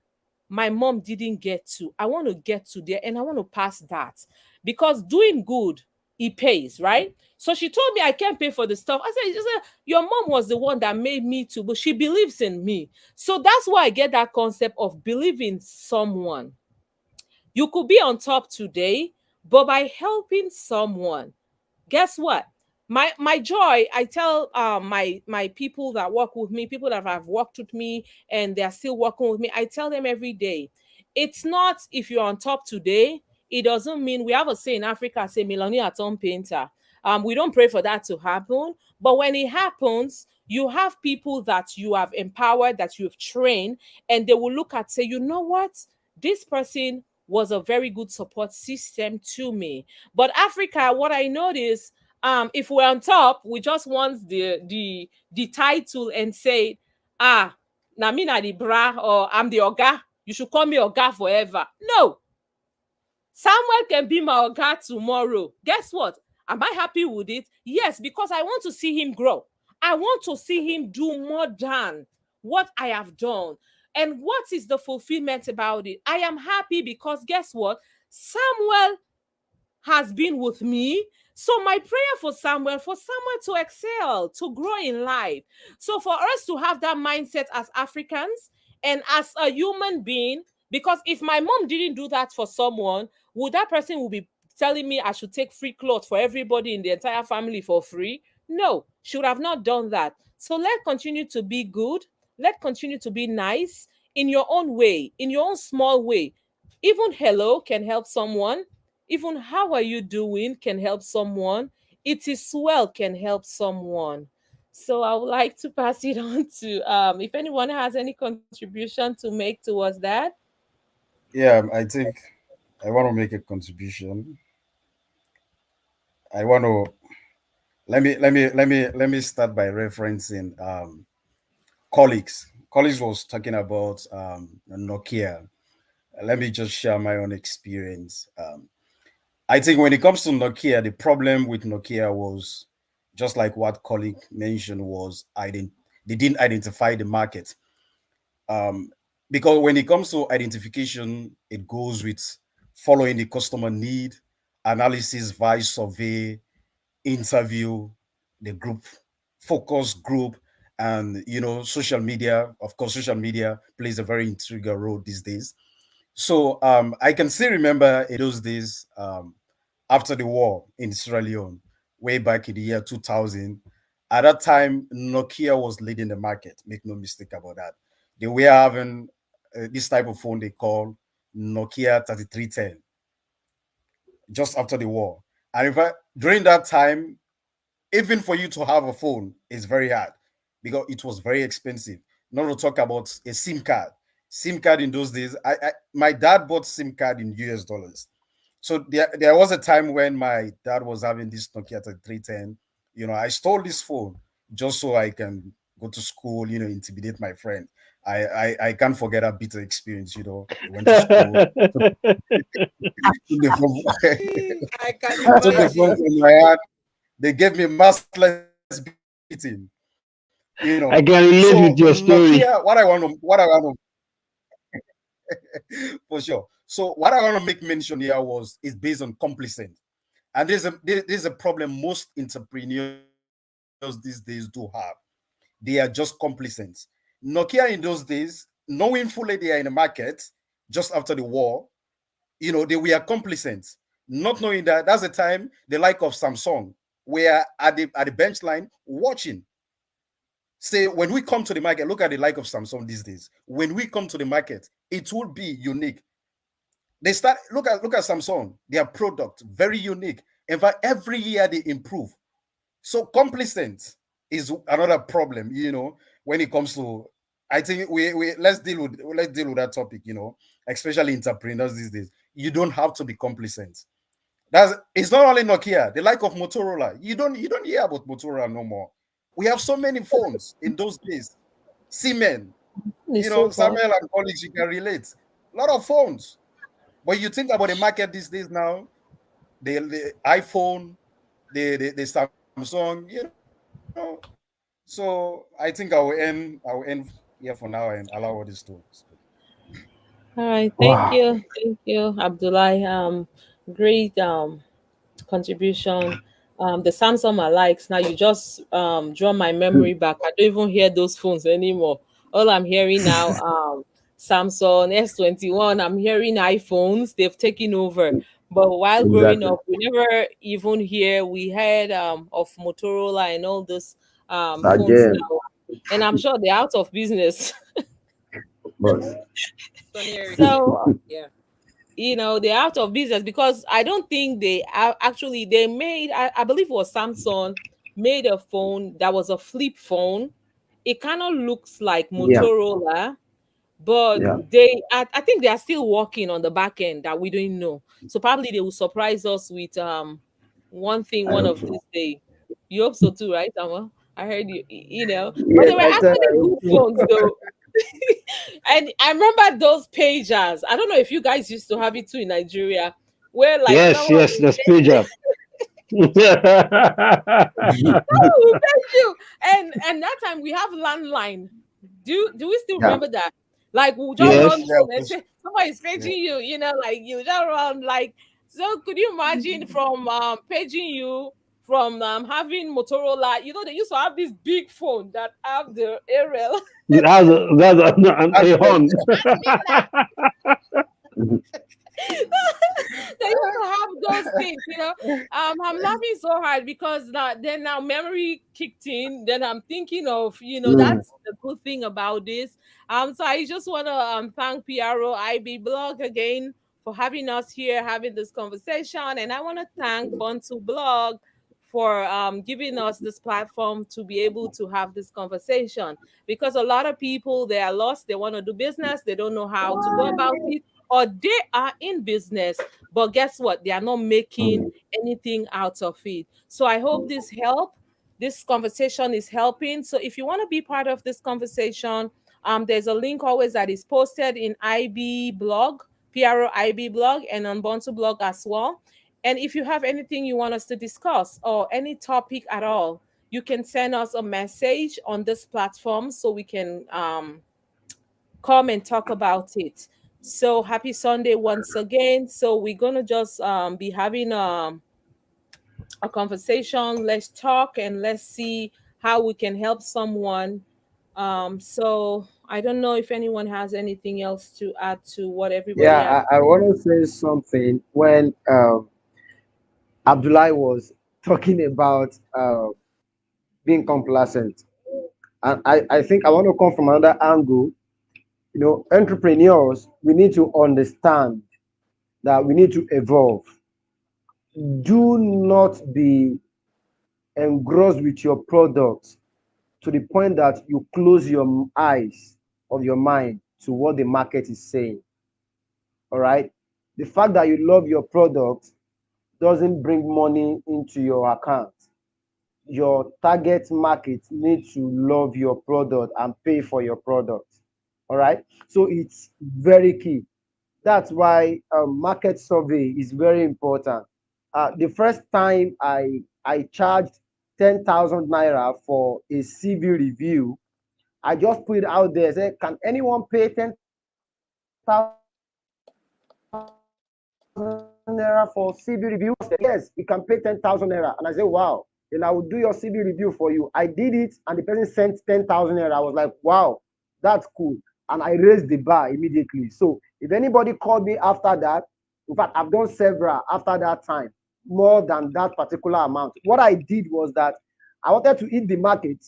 my mom didn't get to. I want to get to there and I want to pass that because doing good, it pays, right? So she told me I can't pay for the stuff. I said, your mom was the one that made me to, but she believes in me. So that's why I get that concept of believing someone. You could be on top today, but by helping someone, guess what? My joy, I tell my people that work with me, people that have worked with me and they're still working with me, I tell them every day, it's not if you're on top today, it doesn't mean, we have a say in Africa, say millionaire at home painter. We don't pray for that to happen, but when it happens, you have people that you have empowered, that you've trained, and they will look at, say, you know what, this person was a very good support system to me. But Africa, what I noticed, if we're on top, we just want the title and say, ah, na me na the bra, or I'm the oga. You should call me oga forever. No, Samuel can be my oga tomorrow. Guess what? Am I happy with it? Yes, because I want to see him grow. I want to see him do more than what I have done. And what is the fulfillment about it? I am happy because guess what? Samuel has been with me. So my prayer for Samuel to excel, to grow in life. So for us to have that mindset as Africans and as a human being, because if my mom didn't do that for someone, would that person will be telling me I should take free clothes for everybody in the entire family for free? No, she would have not done that. So let continue to be good. Let continue to be nice in your own way, in your own small way. Even hello can help someone. Even how are you doing can help someone. It is well can help someone. So I would like to pass it on to if anyone has any contribution to make towards that. Yeah, I think I want to make a contribution. I want to let me start by referencing colleagues. Colleagues was talking about Nokia. Let me just share my own experience. I think when it comes to Nokia, the problem with Nokia was just like what colleague mentioned was they didn't identify the market. Um, because when it comes to identification, it goes with following the customer need, analysis via survey, interview, the group, focus group, and social media. Of course, social media plays a very integral role these days. So I can still remember in those days. after the war in Sierra Leone, way back in the year 2000. At that time, Nokia was leading the market. Make no mistake about that. They were having this type of phone they call Nokia 3310 just after the war. And in fact, during that time, even for you to have a phone is very hard because it was very expensive. Not to talk about a SIM card. SIM card in those days, my dad bought SIM card in US dollars. So there was a time when my dad was having this Nokia 310. I stole this phone just so I can go to school, intimidate my friend. I can't forget that bitter experience. I went to school, took the phone, I can took the phone imagine. from my hand. They gave me merciless beating. So I can relate with Nokia, your story. for sure. So what I want to make mention here is based on complacent, and there's a problem most entrepreneurs these days do have. They are just complacent. Nokia in those days, knowing fully they are in the market just after the war, they were complacent, not knowing that's the time the like of Samsung were at the bench line watching. Say when we come to the market, look at the like of Samsung these days. When we come to the market, it will be unique. They start look at Samsung, their product very unique. In fact, every year they improve. So complacent is another problem, when it comes to. I think we let's deal with that topic, especially entrepreneurs these days. You don't have to be complacent. That's it's not only Nokia, the like of Motorola. You don't hear about Motorola no more. We have so many phones in those days. Siemens, It's so fun. Samuel and colleagues, you can relate. A lot of phones. But you think about the market these days now, the iPhone, the Samsung. So I think I will end here for now and allow others to speak. All right, Wow. thank you, Abdullah. Great contribution. The Samsung I likes now. You just draw my memory back. I don't even hear those phones anymore. All I'm hearing now, Samsung S21. I'm hearing iPhones. They've taken over. But while growing Exactly. up, we never even hear. We heard of Motorola and all those phones Again, now, and I'm sure they're out of business. boss. Sony Ericsson. So Yeah. they're out of business because I don't think they are actually they made I believe it was Samsung made a phone that was a flip phone. It kind of looks like Yeah, Motorola, but yeah. I think they are still working on the back end that we don't know. So probably they will surprise us with one thing I one hope of so. this day. You hope so too, right, Samuel? I heard you. But they Yes, were I said I actually hope good so. phones though. And I remember those pagers. I don't know if you guys used to have it too in Nigeria, where like Yes, someone yes, the speed up. will page you, and that time we have landline. Do we still Yeah, remember that? Like we'll just yes. run Yes. Yeah, home and say somebody is yeah. paging you. Like you just run like. So could you imagine from paging you from having Motorola? They used to have this big phone that have the aerial. That's a And horn. Mhm. They used to have those things. I'm laughing so hard because now memory kicked in. Then I'm thinking of, Mm. that's the good thing about this. So I just want to thank PROIB Blog again for having us here, having this conversation, and I want to thank Bontu Blog for giving us this platform to be able to have this conversation, because a lot of people, they are lost, they want to do business, they don't know how to go about it, or they are in business, but guess what? They are not making Mm. anything out of it. So I hope this conversation is helping. So if you want to be part of this conversation, there's a link always that is posted in IB blog, PROIB blog, and on Bonsu blog as well. And if you have anything you want us to discuss or any topic at all, you can send us a message on this platform so we can come and talk about it. So happy Sunday once again. So we're gonna just be having a conversation. Let's talk and let's see how we can help someone. So I don't know if anyone has anything else to add to what everybody has Yeah, I said. want to say something when Abdullah was talking about being complacent. And I think I want to come from another angle. Entrepreneurs, we need to understand that we need to evolve. Do not be engrossed with your product to the point that you close your eyes of your mind to what the market is saying. All right. The fact that you love your product doesn't bring money into your account. Your target market needs to love your product and pay for your product. All right. So it's very key. That's why market survey is very important. The first time I charged 10,000 naira for a CV review, I just put it out there. Say, can anyone pay 10,000 naira for CV review? Yes, you can pay 10,000 naira. And I said, wow. Then I will do your CV review for you. I did it, and the person sent 10,000 naira. I was like, wow, that's cool. And I raised the bar immediately. So if anybody called me after that, in fact, I've done several after that time, more than that particular amount. What I did was that I wanted to hit the market.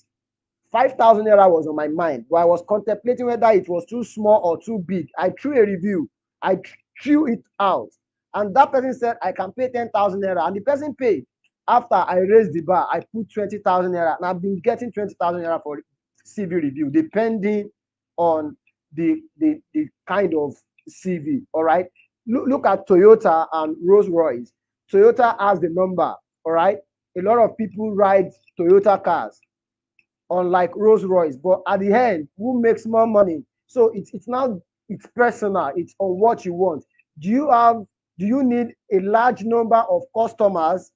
5,000 naira was on my mind, but I was contemplating whether it was too small or too big. I threw a review, I threw it out, and that person said I can pay 10,000 naira, and the person paid. After I raised the bar, I put 20,000 naira, and I've been getting 20,000 naira for CV review, depending on the kind of CV. All right, look at Toyota and Rolls Royce. Toyota has the number. All right, a lot of people ride Toyota cars, unlike Rolls Royce. But at the end, who makes more money? So it's now it's personal. It's on what you want. Do you have do you need a large number of customers,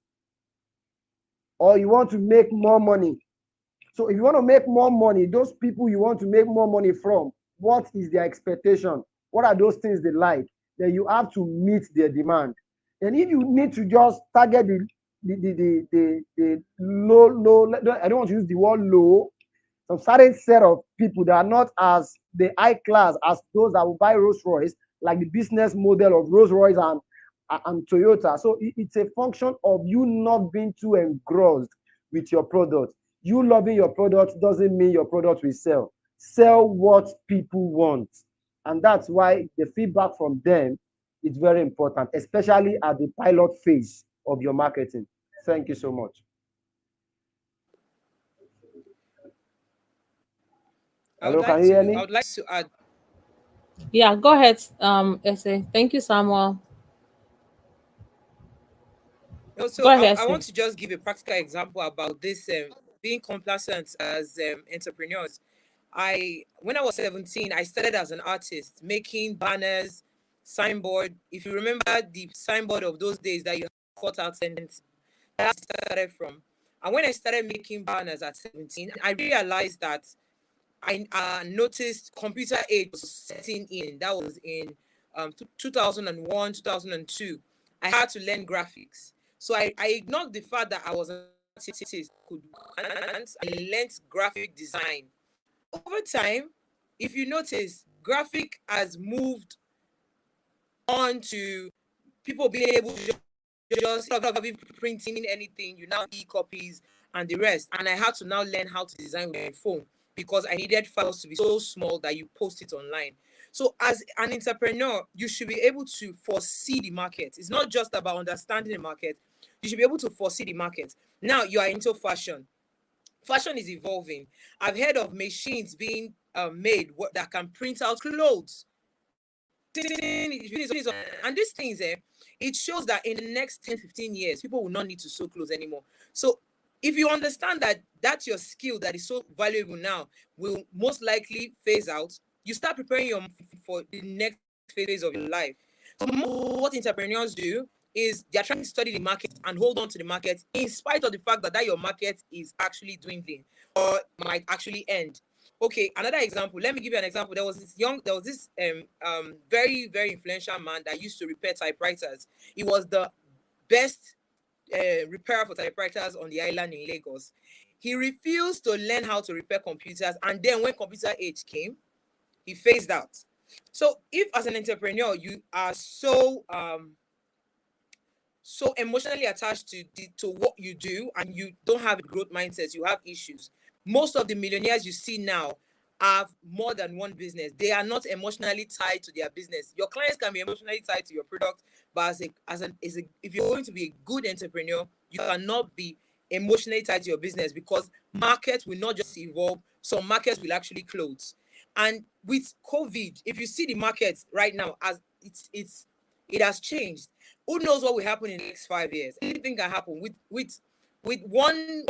or you want to make more money? So if you want to make more money, those people you want to make more money from, what is their expectation? What are those things they like? Then you have to meet their demand. And if you need to just target the low, I don't want to use the word low, some certain set of people that are not as the high class as those that will buy Rolls Royce, like the business model of Rolls Royce and Toyota. So it's a function of you not being too engrossed with your product. You loving your product doesn't mean your product will sell. Sell what people want. And that's why the feedback from them is very important, especially at the pilot phase of your marketing. Thank you so much. Hello, can you hear I me? would like to add. Yeah, go ahead, Essay. Thank you, Samuel. Also, Go ahead, I want Essay. to just give a practical example about this being complacent as entrepreneurs. When I was 17, I started as an artist making banners, signboard. If you remember the signboard of those days that you cut out sentence, that started from. And when I started making banners at 17, I realized that I noticed computer age was setting in. That was in 2001, 2002. I had to learn graphics. So I ignored the fact that I was an artist, could and I learned graphic design. Over time, if you notice, graphic has moved on to people being able to just instead of even printing anything, you now e-copies and the rest. And I had to now learn how to design with my phone because I needed files to be so small that you post it online. So as an entrepreneur, you should be able to foresee the market. It's not just about understanding the market. You should be able to foresee the market. Now you are into fashion. Fashion is evolving. I've heard of machines being made that can print out clothes. And these things, it shows that in the next 10, 15 years, people will not need to sew clothes anymore. So if you understand that your skill that is so valuable now will most likely phase out, you start preparing your for the next phase of your life. So what entrepreneurs do is they're trying to study the market and hold on to the market in spite of the fact that your market is actually dwindling or might actually end. Okay, another example. Let me give you an example. There was this very very influential man that used to repair typewriters. He was the best repairer for typewriters on the island in Lagos. He refused to learn how to repair computers, and then when computer age came, he phased out. So, if as an entrepreneur you are so so emotionally attached to what you do, and you don't have a growth mindset, you have issues. Most of the millionaires you see now have more than one business. They are not emotionally tied to their business. Your clients can be emotionally tied to your product, but if you're going to be a good entrepreneur, you cannot be emotionally tied to your business, because markets will not just evolve, some markets will actually close. And with COVID, if you see the markets right now, as it has changed. Who knows what will happen in the next 5 years? Anything can happen with one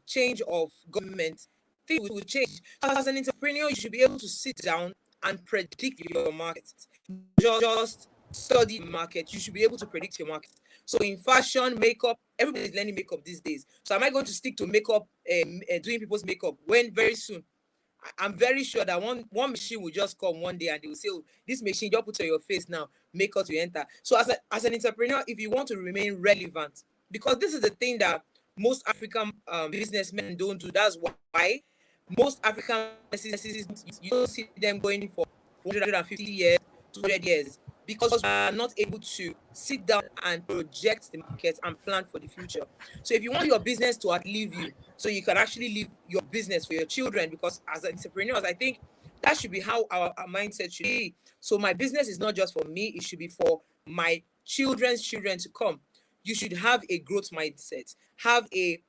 change of government. Things will change. So as an entrepreneur, you should be able to sit down and predict your market. Not just study the market. You should be able to predict your market. So in fashion, makeup, everybody's learning makeup these days. So am I going to stick to makeup, doing people's makeup, when very soon I'm very sure that one machine will just come one day and they will say, "Oh, this machine just put on your face now, make us to enter." So as an entrepreneur, if you want to remain relevant, because this is the thing that most African businessmen don't do. That's why most African businesses, you don't see them going for 150 years, 200 years, because we are not able to sit down and project the market and plan for the future. So if you want your business to outlive you, so you can actually leave your business for your children, because as entrepreneurs, I think that should be how our mindset should be. So my business is not just for me, it should be for my children's children to come. You should have a growth mindset, have a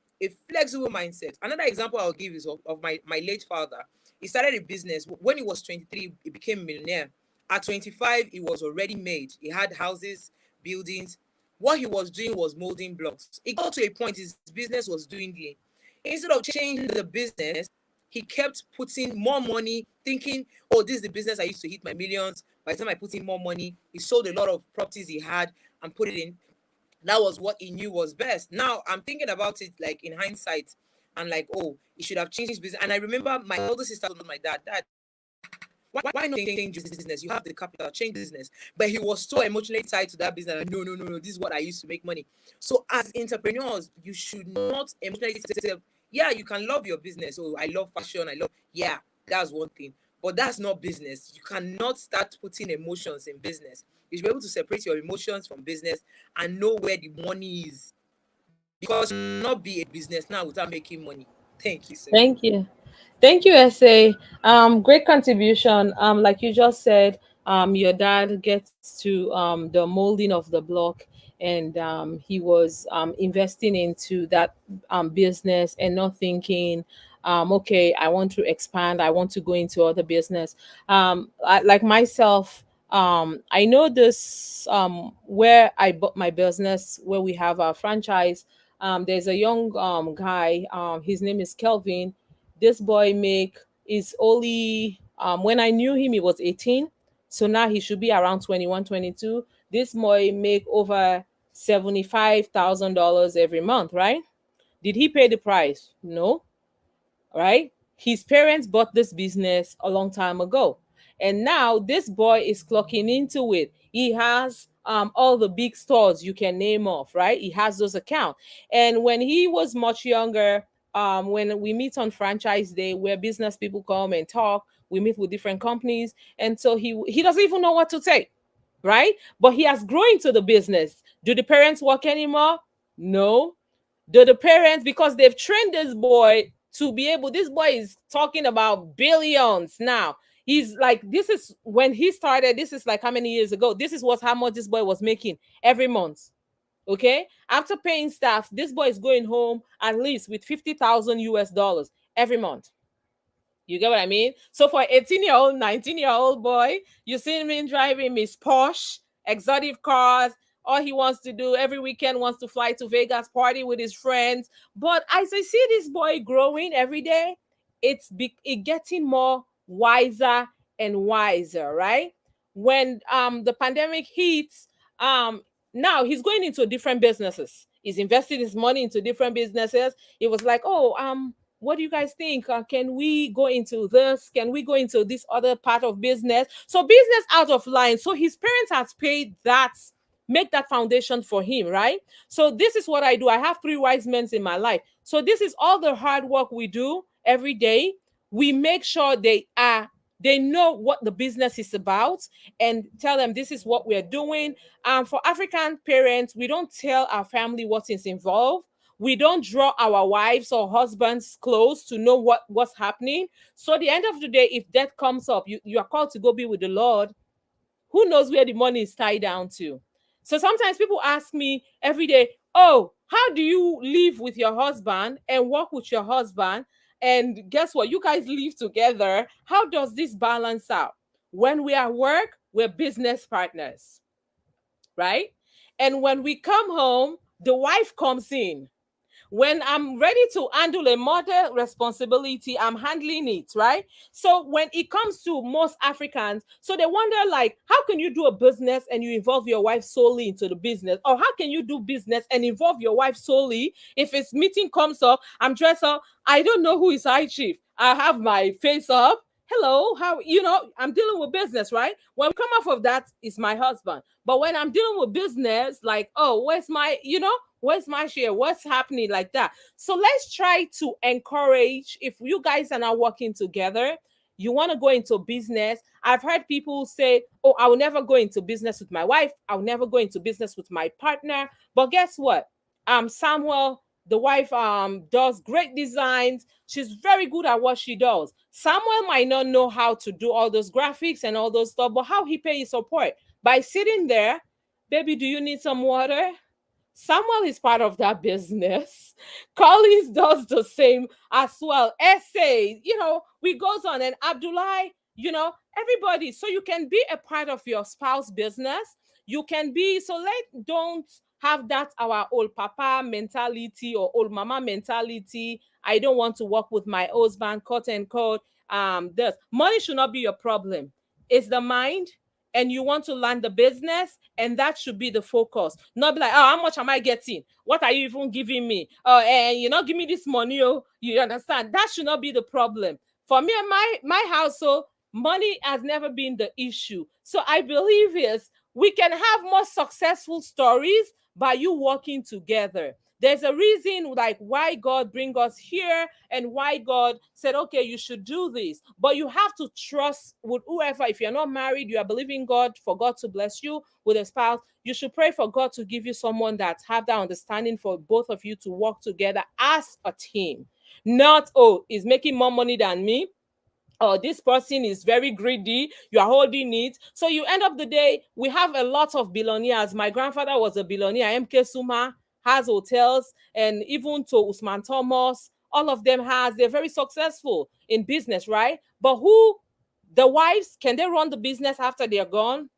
flexible mindset. Another example I'll give is of my late father. He started a business. When he was 23, he became a millionaire. At 25, he was already made. He had houses, buildings. What he was doing was molding blocks. It got to a point his business was dwindling. Instead of changing the business, he kept putting more money, thinking, "Oh, this is the business I used to hit my millions." By the time I put in more money, he sold a lot of properties he had and put it in. That was what he knew was best. Now I'm thinking about it like in hindsight, and like, oh, he should have changed his business. And I remember my older sister told my dad, why not change this business? You have the capital, change business. But he was so emotionally tied to that business. Like, no, no, no, no. This is what I used to make money. So as entrepreneurs, you should not emotionally say, yeah, you can love your business. Oh, I love fashion. Yeah, that's one thing. But that's not business. You cannot start putting emotions in business. You should be able to separate your emotions from business and know where the money is. Because you cannot be a business now without making money. Thank you, sir. Thank you. Thank you, SA. Great contribution. Like you just said, your dad gets to the molding of the block, and he was investing into that business and not thinking, okay, I want to expand, I want to go into other business. Like myself, I know this where I bought my business, where we have a franchise. There's a young guy. His name is Kelvin. This boy make is only when I knew him he was 18. So now he should be around 21, 22. This boy make over $75,000 every month, right? Did he pay the price? No, right? His parents bought this business a long time ago. And now this boy is clocking into it. He has all the big stores you can name off, right? He has those accounts. And when he was much younger, when we meet on franchise day where business people come and talk, we meet with different companies. And so he doesn't even know what to say, right? But he has grown into the business. Do the parents work anymore? No. Do the parents, because they've trained this boy to be able, this boy is talking about billions now. He's like, this is when he started, this is like how many years ago? This is what how much this boy was making every month. Okay. After paying staff, this boy is going home at least with 50,000 US dollars every month. You get what I mean? So for 18-year-old, 19-year-old boy, you see him driving his Porsche, exotic cars. All he wants to do every weekend wants to fly to Vegas, party with his friends. But as I see this boy growing every day, it getting more wiser and wiser, right? When the pandemic hits, um now he's going into different businesses. He's investing his money into different businesses. It was like, oh, what do you guys think? Can we go into this? Can we go into this other part of business? So business out of line. So his parents has paid that, make that foundation for him, right? So this is what I do. I have three wise men in my life. So this is all the hard work we do every day. We make sure they are They know what the business is about and tell them this is what we're doing. For African parents, we don't tell our family what is involved. We don't draw our wives or husbands close to know what's happening. So at the end of the day, if death comes up, you are called to go be with the Lord. Who knows where the money is tied down to? So sometimes people ask me every day, oh, how do you live with your husband and work with your husband? And guess what? You guys live together. How does this balance out? When we are at work, we're business partners, right? And when we come home, the wife comes in. When I'm ready to handle a mother responsibility, I'm handling it, right? So when it comes to most Africans, so they wonder, like, how can you do a business and you involve your wife solely into the business? Or how can you do business and involve your wife solely? If it's meeting comes up, I'm dressed up, I don't know who is high chief. I have my face up. Hello, how, I'm dealing with business, right? When we come off of that, it's my husband. But when I'm dealing with business, like, oh, where's my share? What's happening like that? So let's try to encourage, if you guys are not working together, you want to go into business. I've heard people say, oh, I will never go into business with my wife. I'll never go into business with my partner. But guess what? Samuel, the wife, does great designs. She's very good at what she does. Samuel might not know how to do all those graphics and all those stuff, but how he pays support? By sitting there, baby, do you need some water? Samuel is part of that business. Collins does the same as well. Essay, we goes on. And Abdullah, everybody. So you can be a part of your spouse business. You can be, so don't have that our old papa mentality or old mama mentality. I don't want to work with my husband, quote unquote. This money should not be your problem. It's the mind, and you want to land the business, and that should be the focus. Not be like, oh, how much am I getting? What are you even giving me? Oh, and give me this money. Oh, you understand? That should not be the problem. For me and my household, money has never been the issue. So I believe is we can have more successful stories by you working together. There's a reason like why God bring us here and why God said, okay, you should do this. But you have to trust with whoever. If you're not married, you are believing God for God to bless you with a spouse. You should pray for God to give you someone that have that understanding for both of you to work together as a team. Not, oh, he's making more money than me. Oh, this person is very greedy, you are holding it. So you end up the day, we have a lot of billionaires. My grandfather was a billionaire. MK Suma has hotels, and even to Usman Thomas, all of them they're very successful in business, right? But the wives, can they run the business after they're gone?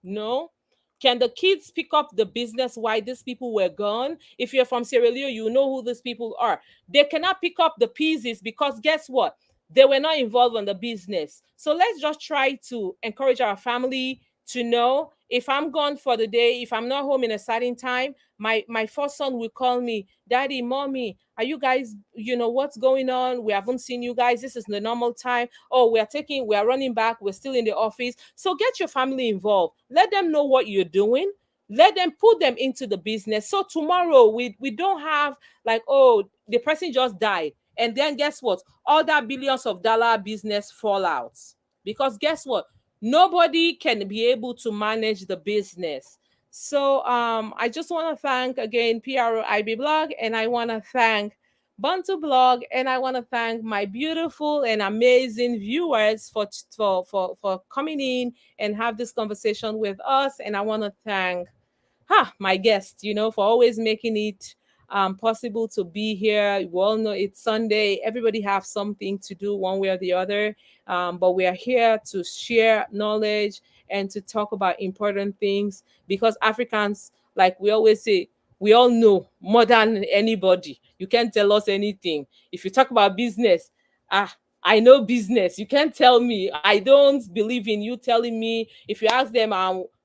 No. Can the kids pick up the business while these people were gone? If you're from Sierra Leone, you know who these people are. They cannot pick up the pieces because guess what? They were not involved in the business. So let's just try to encourage our family to know, if I'm gone for the day, if I'm not home in a certain time, my first son will call me, Daddy, Mommy, are you guys, what's going on? We haven't seen you guys. This is the normal time. Oh, we are running back. We're still in the office. So get your family involved. Let them know what you're doing. Let them put them into the business. So tomorrow we don't have like, oh, the person just died. And then guess what? All that billions of dollar business fall out. Because guess what? Nobody can be able to manage the business. So I just want to thank again PROIB blog, and I want to thank Bantu blog, and I want to thank my beautiful and amazing viewers for coming in and have this conversation with us. And I want to thank my guest, for always making it possible to be here. You all know it's Sunday. Everybody have something to do one way or the other. But we are here to share knowledge and to talk about important things because Africans, like we always say, we all know more than anybody. You can't tell us anything. If you talk about business, I know business. You can't tell me. I don't believe in you telling me. If you ask them,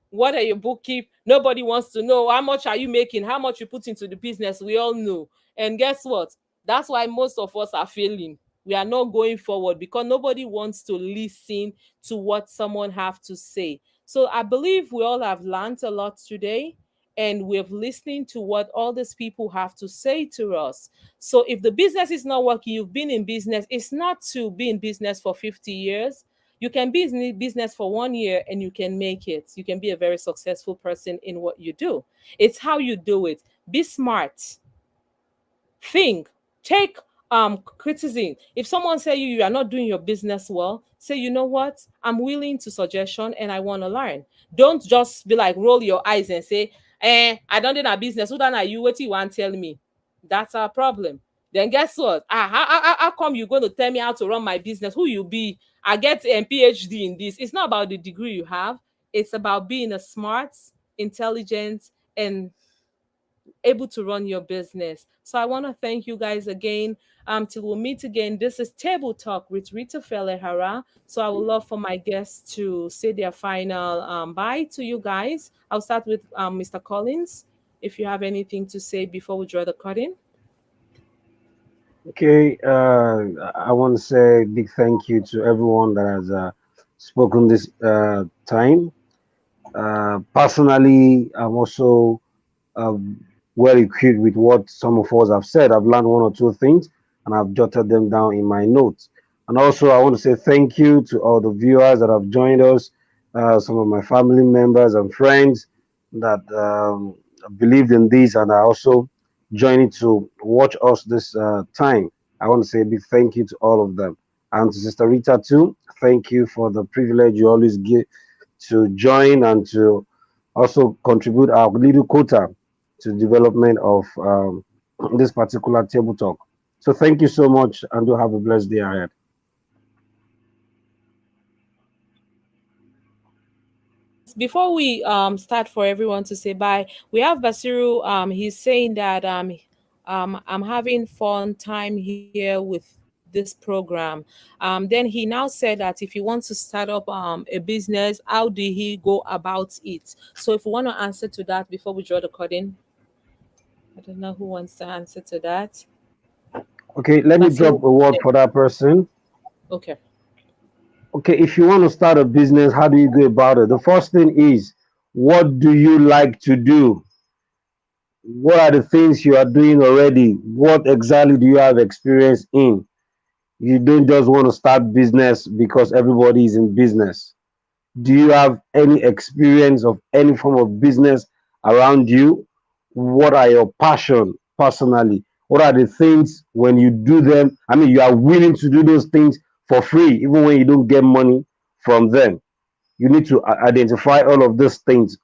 what are your bookkeep? Nobody wants to know how much are you making, how much you put into the business. We all know. And guess what? That's why most of us are failing. We are not going forward because nobody wants to listen to what someone have to say. So I believe we all have learned a lot today, and we're listening to what all these people have to say to us. So if the business is not working, you've been in business, it's not to be in business for 50 years. You can be in business for 1 year and you can make it. You can be a very successful person in what you do. It's how you do it. Be smart. Think, take criticism. If someone say you are not doing your business well, say, you know what, I'm willing to suggestion and I want to learn. Don't just be like roll your eyes and say, I don't do that business, who done are you, what you want tell me? That's our problem. Then guess what, how come you going to tell me how to run my business? Who you be? I get a phd in this. It's not about the degree you have. It's about being a smart, intelligent, and able to run your business. So I want to thank you guys again. Till we'll meet again. This is Table Talk with Rita Felleh Arah. So I would love for my guests to say their final bye to you guys. I'll start with Mr. Collins. If you have anything to say before we draw the curtain. Okay, I want to say big thank you to everyone that has spoken this time. Personally, I'm also well equipped with what some of us have said. I've learned one or two things and I've jotted them down in my notes. And also, I want to say thank you to all the viewers that have joined us, some of my family members and friends that believed in this and are also joining to watch us this time. I want to say a big thank you to all of them. And to Sister Rita, too, thank you for the privilege you always give to join and to also contribute our little quota to development of this particular table talk. So thank you so much and do have a blessed day ahead. Yes, before we start for everyone to say bye, we have Basiru. He's saying that I'm having fun time here with this program. Then he now said that if he wants to start up a business, how do he go about it? So if we want to answer to that before we draw the curtain, I don't know who wants to answer to that. Okay, let me Basiru. drop a word for that person. Okay. Okay, if you want to start a business, how do you go about it? The first thing is, what do you like to do? What are the things you are doing already? What exactly do you have experience in? You don't just want to start business because everybody is in business. Do you have any experience of any form of business around you? What are your passion personally? What are the things when you do them? I mean, you are willing to do those things for free, even when you don't get money from them. You need to identify all of these things.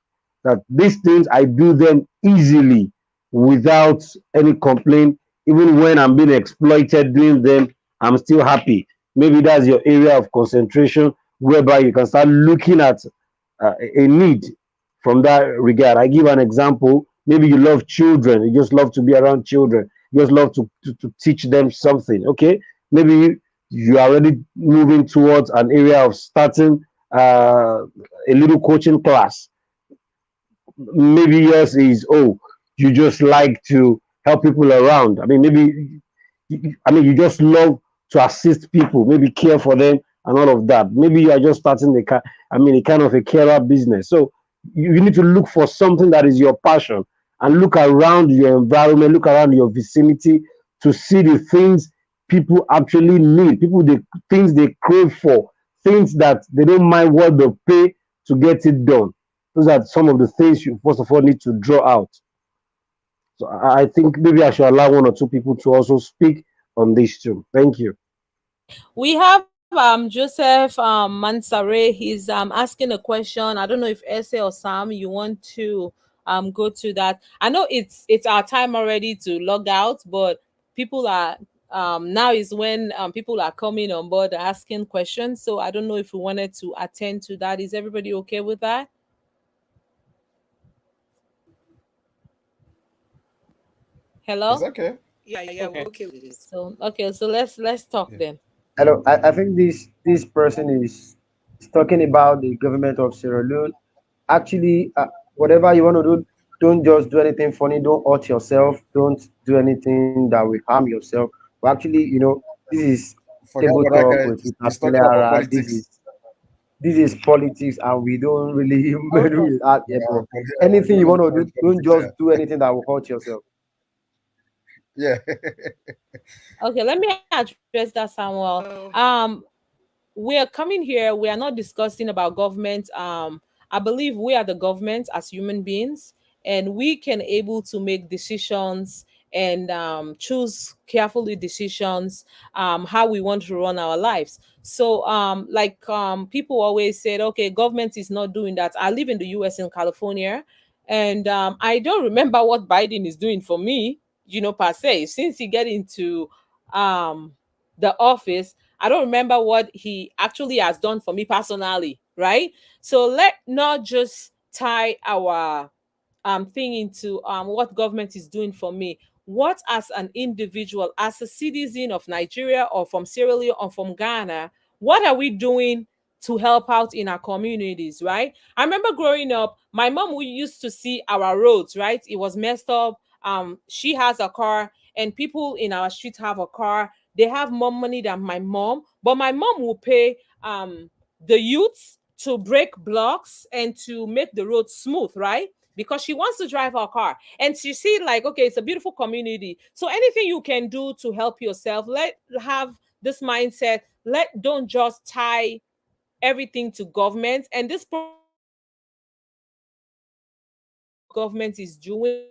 That these things I do them easily without any complaint. Even when I'm being exploited doing them, I'm still happy. Maybe that's your area of concentration, whereby you can start looking at a need from that regard. I give an example. Maybe you love children, you just love to be around children, you just love to teach them something. Okay, maybe you are already moving towards an area of starting a little coaching class. Maybe yours is, oh, you just like to help people around. I mean, maybe I mean, you just love to assist people, maybe care for them and all of that. Maybe you are just starting I mean, a kind of a carer business. So you need to look for something that is your passion and look around your environment, look around your vicinity to see the things people actually need, people the things they crave for, things that they don't mind what they pay to get it done. Those are some of the things you first of all need to draw out. So I think maybe I should allow one or two people to also speak on this too. Thank you. Okay, we have Joseph Mansare. He's asking a question. I don't know if Essay or Sam you want to go to that. I know it's our time already to log out, but people are now is when people are coming on board asking questions. So I don't know if we wanted to attend to that. Is everybody okay with that? It's Hello? okay. Yeah, we're Okay. okay with it. So okay, so let's talk Yeah. then. Hello, I think this person is talking about the government of Sierra Leone. Actually, whatever you want to do, don't just do anything funny. Don't hurt yourself. Don't do anything that will harm yourself. But actually, this is Forget table about that talk guy. with Rita He's talking Felleh about Arah. politics. This is politics, and we don't really meddle Okay. with that here. Yeah, But forget anything we you don't want need to do, don't politics just here. do anything that will hurt yourself. Yeah. Okay, let me address that, Samuel. Uh, we are coming here, we are not discussing about government. I believe we are the government as human beings, and we can able to make decisions and choose carefully decisions, how we want to run our lives. So like people always said, okay, government is not doing that. I live in the US, in California, and I don't remember what Biden is doing for me, per se, since he get into um the office. I don't remember what he actually has done for me personally, right? So let not just tie our thing into what government is doing for me. What, as an individual, as a citizen of Nigeria or from Sierra Leone or from Ghana, what are we doing to help out in our communities, right? I remember growing up, my mom, we used to see our roads, right? It was messed up. She has a car, and people in our street have a car. They have more money than my mom, but my mom will pay the youths to break blocks and to make the road smooth, right? Because she wants to drive her car, and she see like, okay, it's a beautiful community. So anything you can do to help yourself, let have this mindset. Let don't just tie everything to government. And this program is not here to talk about what government is doing.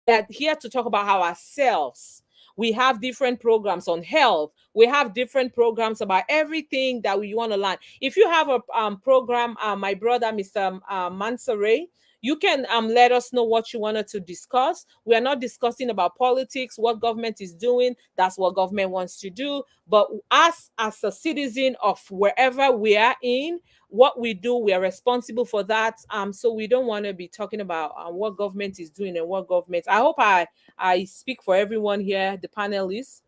We are here to talk about ourselves. We have different programs on health. We have different programs about everything that we want to learn. If you have a program, my brother, Mr. Mansare, you can let us know what you wanted to discuss. We are not discussing about politics, what government is doing. That's what government wants to do. But us, as a citizen of wherever we are in, what we do, we are responsible for that. So we don't want to be talking about what government is doing and what government. I hope I speak for everyone here, the panelists.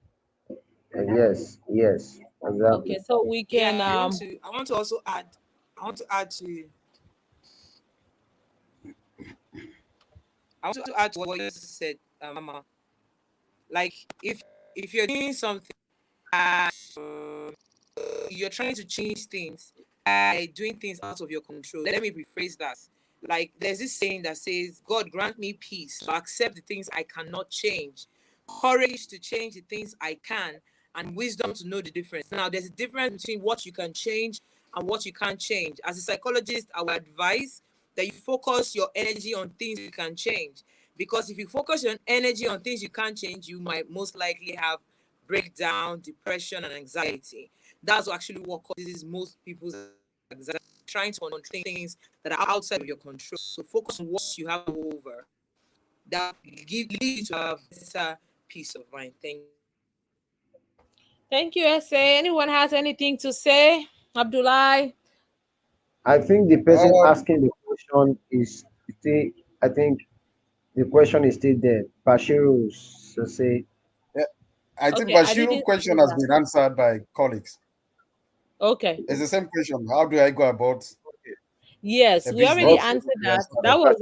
Yes, yes, exactly. Okay, so we Yeah, can I want to also add. I want to add to. I want to add to what you said, Mama. Like if you're doing something, you're trying to change things by doing things out of your control. Let me rephrase that. Like there's this saying that says, God grant me peace to accept the things I cannot change, courage to change the things I can, and wisdom to know the difference. Now, there's a difference between what you can change and what you can't change. As a psychologist, I would advise that you focus your energy on things you can change. Because if you focus your energy on things you can't change, you might most likely have breakdown, depression, and anxiety. That's actually what causes most people's anxiety, trying to control things that are outside of your control. So focus on what you have over. That lead you to have better peace of mind. Thank you. thank you, SA. Anyone has anything to say? Abdullah? I think the person Um, asking the question is still, I think the question is still there. Bashiru, so say, yeah, I think Okay, I Bashiru's didn't question see has that. been answered by colleagues. Okay. It's the same question. How do I go about Yes, a we already business? okay, answered Yeah, that. started. That was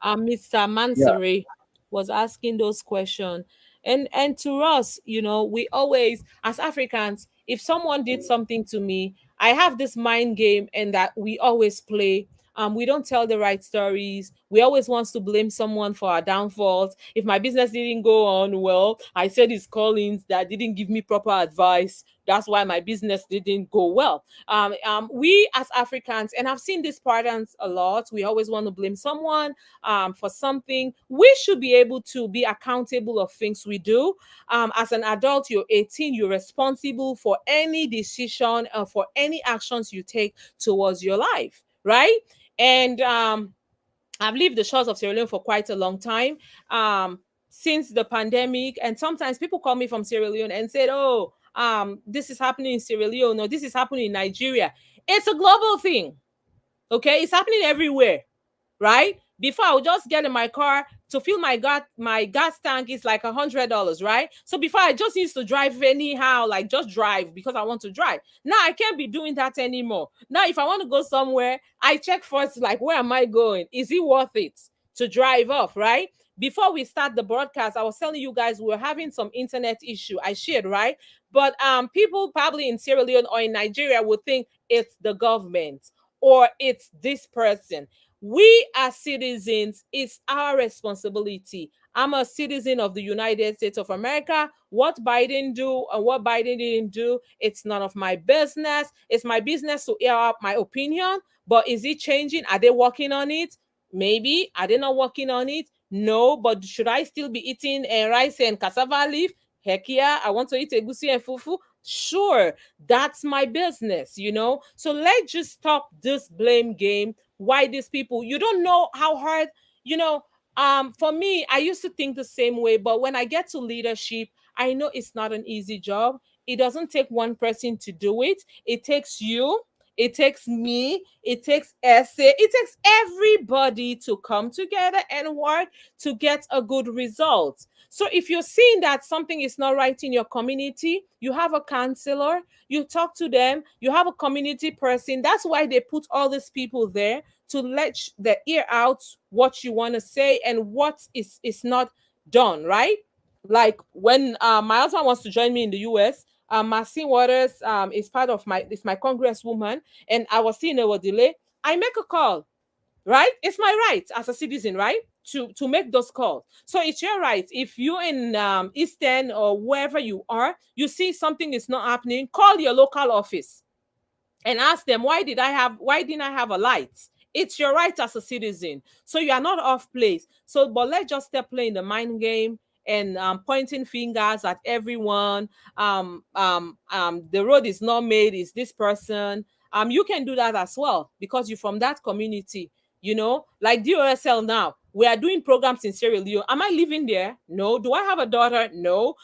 Yeah. Mr. yeah, Mansari was asking those questions. And to us, we always, as Africans, if someone did something to me, I have this mind game and that we always play. We don't tell the right stories. We always want to blame someone for our downfalls. If my business didn't go on well, I said it's Collins that didn't give me proper advice. That's why my business didn't go well. We as Africans, and I've seen these patterns a lot, we always want to blame someone for something. We should be able to be accountable of things we do. As an adult, you're 18, you're responsible for any decision, for any actions you take towards your life, right? And I've lived the shores of Sierra Leone for quite a long time. Since the pandemic, and sometimes people call me from Sierra Leone and said, "Oh, this is happening in Sierra Leone, or this is happening in Nigeria." It's a global thing, okay? It's happening everywhere, right? Before I would just get in my car to fill my gas tank is like $100, right? So before I just used to drive anyhow, like just drive because I want to drive. Now I can't be doing that anymore. Now if I want to go somewhere, I check first, like where am I going? Is it worth it to drive off, right? Before we start the broadcast, I was telling you guys we were having some internet issue. I shared, right? But people probably in Sierra Leone or in Nigeria would think it's the government or it's this person. We as citizens, it's our responsibility I'm a citizen of the United States of America. What Biden do and what Biden didn't do, it's none of my business. It's my business to air out my opinion. But is it changing? Are they working on it? Maybe. Are they not working on it? No. But should I still be eating rice and cassava leaf? Heck yeah. I want to eat egusi and fufu. Sure, that's my business. So let's just stop this blame game. Why these people? You don't know how hard, you know. For me, I used to think the same way, but when I get to leadership, I know it's not an easy job. It doesn't take one person to do it. It takes you, it takes me, it takes essay, it takes everybody to come together and work to get a good result. So if you're seeing that something is not right in your community, you have a counselor, you talk to them, you have a community person. That's why they put all these people there to let the ear out what you want to say and what is not done, right? Like when my husband wants to join me in the US, Maxine Waters is part of my congresswoman, and I was seeing a delay. I make a call, right? It's my right as a citizen, right? To make those calls. So it's your right. If you're in Eastern or wherever you are, you see something is not happening, call your local office and ask them, why didn't I have a light? It's your right as a citizen. So you are not off place. So but let's just stop playing the mind game and pointing fingers at everyone. The road is not made, is this person. You can do that as well because you're from that community. Like DOSL now, we are doing programs in Sierra Leone. Am I living there? No. Do I have a daughter? No.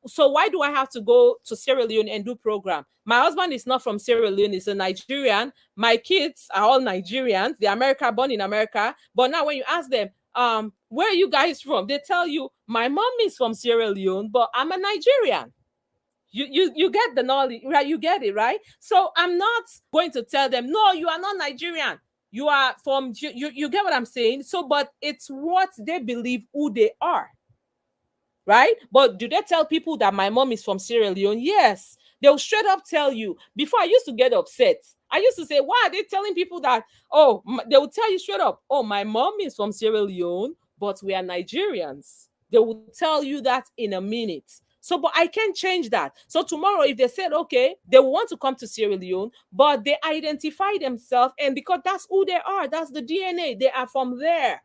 So why do I have to go to Sierra Leone and do program? My husband is not from Sierra Leone, he's a Nigerian. My kids are all Nigerians. They're born in America. But now when you ask them, where are you guys from? They tell you, my mom is from Sierra Leone, but I'm a Nigerian. You get the knowledge, right? You get it, right? So I'm not going to tell them, no, you are not Nigerian. You are from you get what I'm saying? So, but it's what they believe who they are, right? But do they tell people that my mom is from Sierra Leone? Yes. They'll straight up tell you. Before I used to get upset. I used to say, why are they telling people that? Oh, they will tell you straight up, oh, my mom is from Sierra Leone, but we are Nigerians. They will tell you that in a minute. So, but I can't change that. So tomorrow, if they said, okay, they want to come to Sierra Leone, but they identify themselves, and because that's who they are, that's the DNA, they are from there.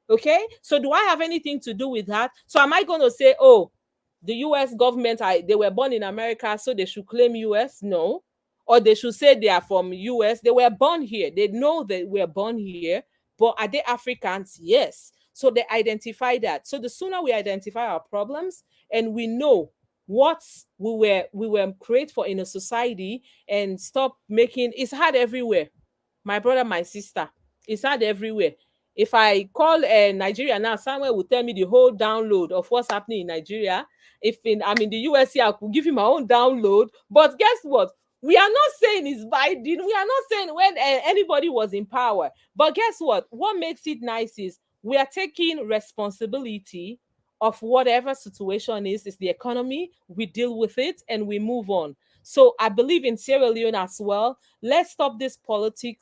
Okay, so do I have anything to do with that? So am I going to say, oh, the US government, they were born in America, so they should claim US? No. Or they should say they are from US. They were born here. They know they were born here, but are they Africans? Yes. So they identify that. So the sooner we identify our problems and we know what we were created for in a society, and stop making it's hard everywhere. My brother, my sister, it's hard everywhere. If I call Nigeria now, someone will tell me the whole download of what's happening in Nigeria. If I'm in the US here, I could give him my own download. But guess what? We are not saying it's Biden. We are not saying when anybody was in power. But guess what? What makes it nice is we are taking responsibility of whatever situation is the economy. We deal with it and we move on. So I believe in Sierra Leone as well. Let's stop this politic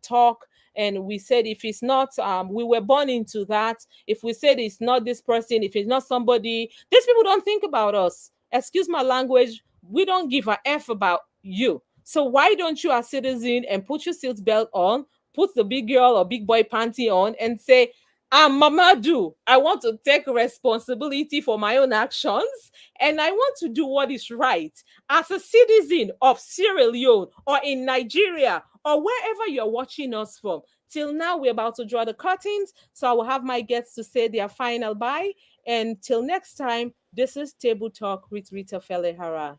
talk. And we said, if it's not, we were born into that. If we said it's not this person, if it's not somebody, these people don't think about us. Excuse my language. We don't give a F about you. So why don't you, as citizen, and put your seat belt on, put the big girl or big boy panty on, and say, I'm Mamadou. I want to take responsibility for my own actions, and I want to do what is right as a citizen of Sierra Leone or in Nigeria or wherever you're watching us from. Till now, we're about to draw the curtains. So I will have my guests to say their final bye. And till next time, this is Table Talk with Rita Felleh Arah.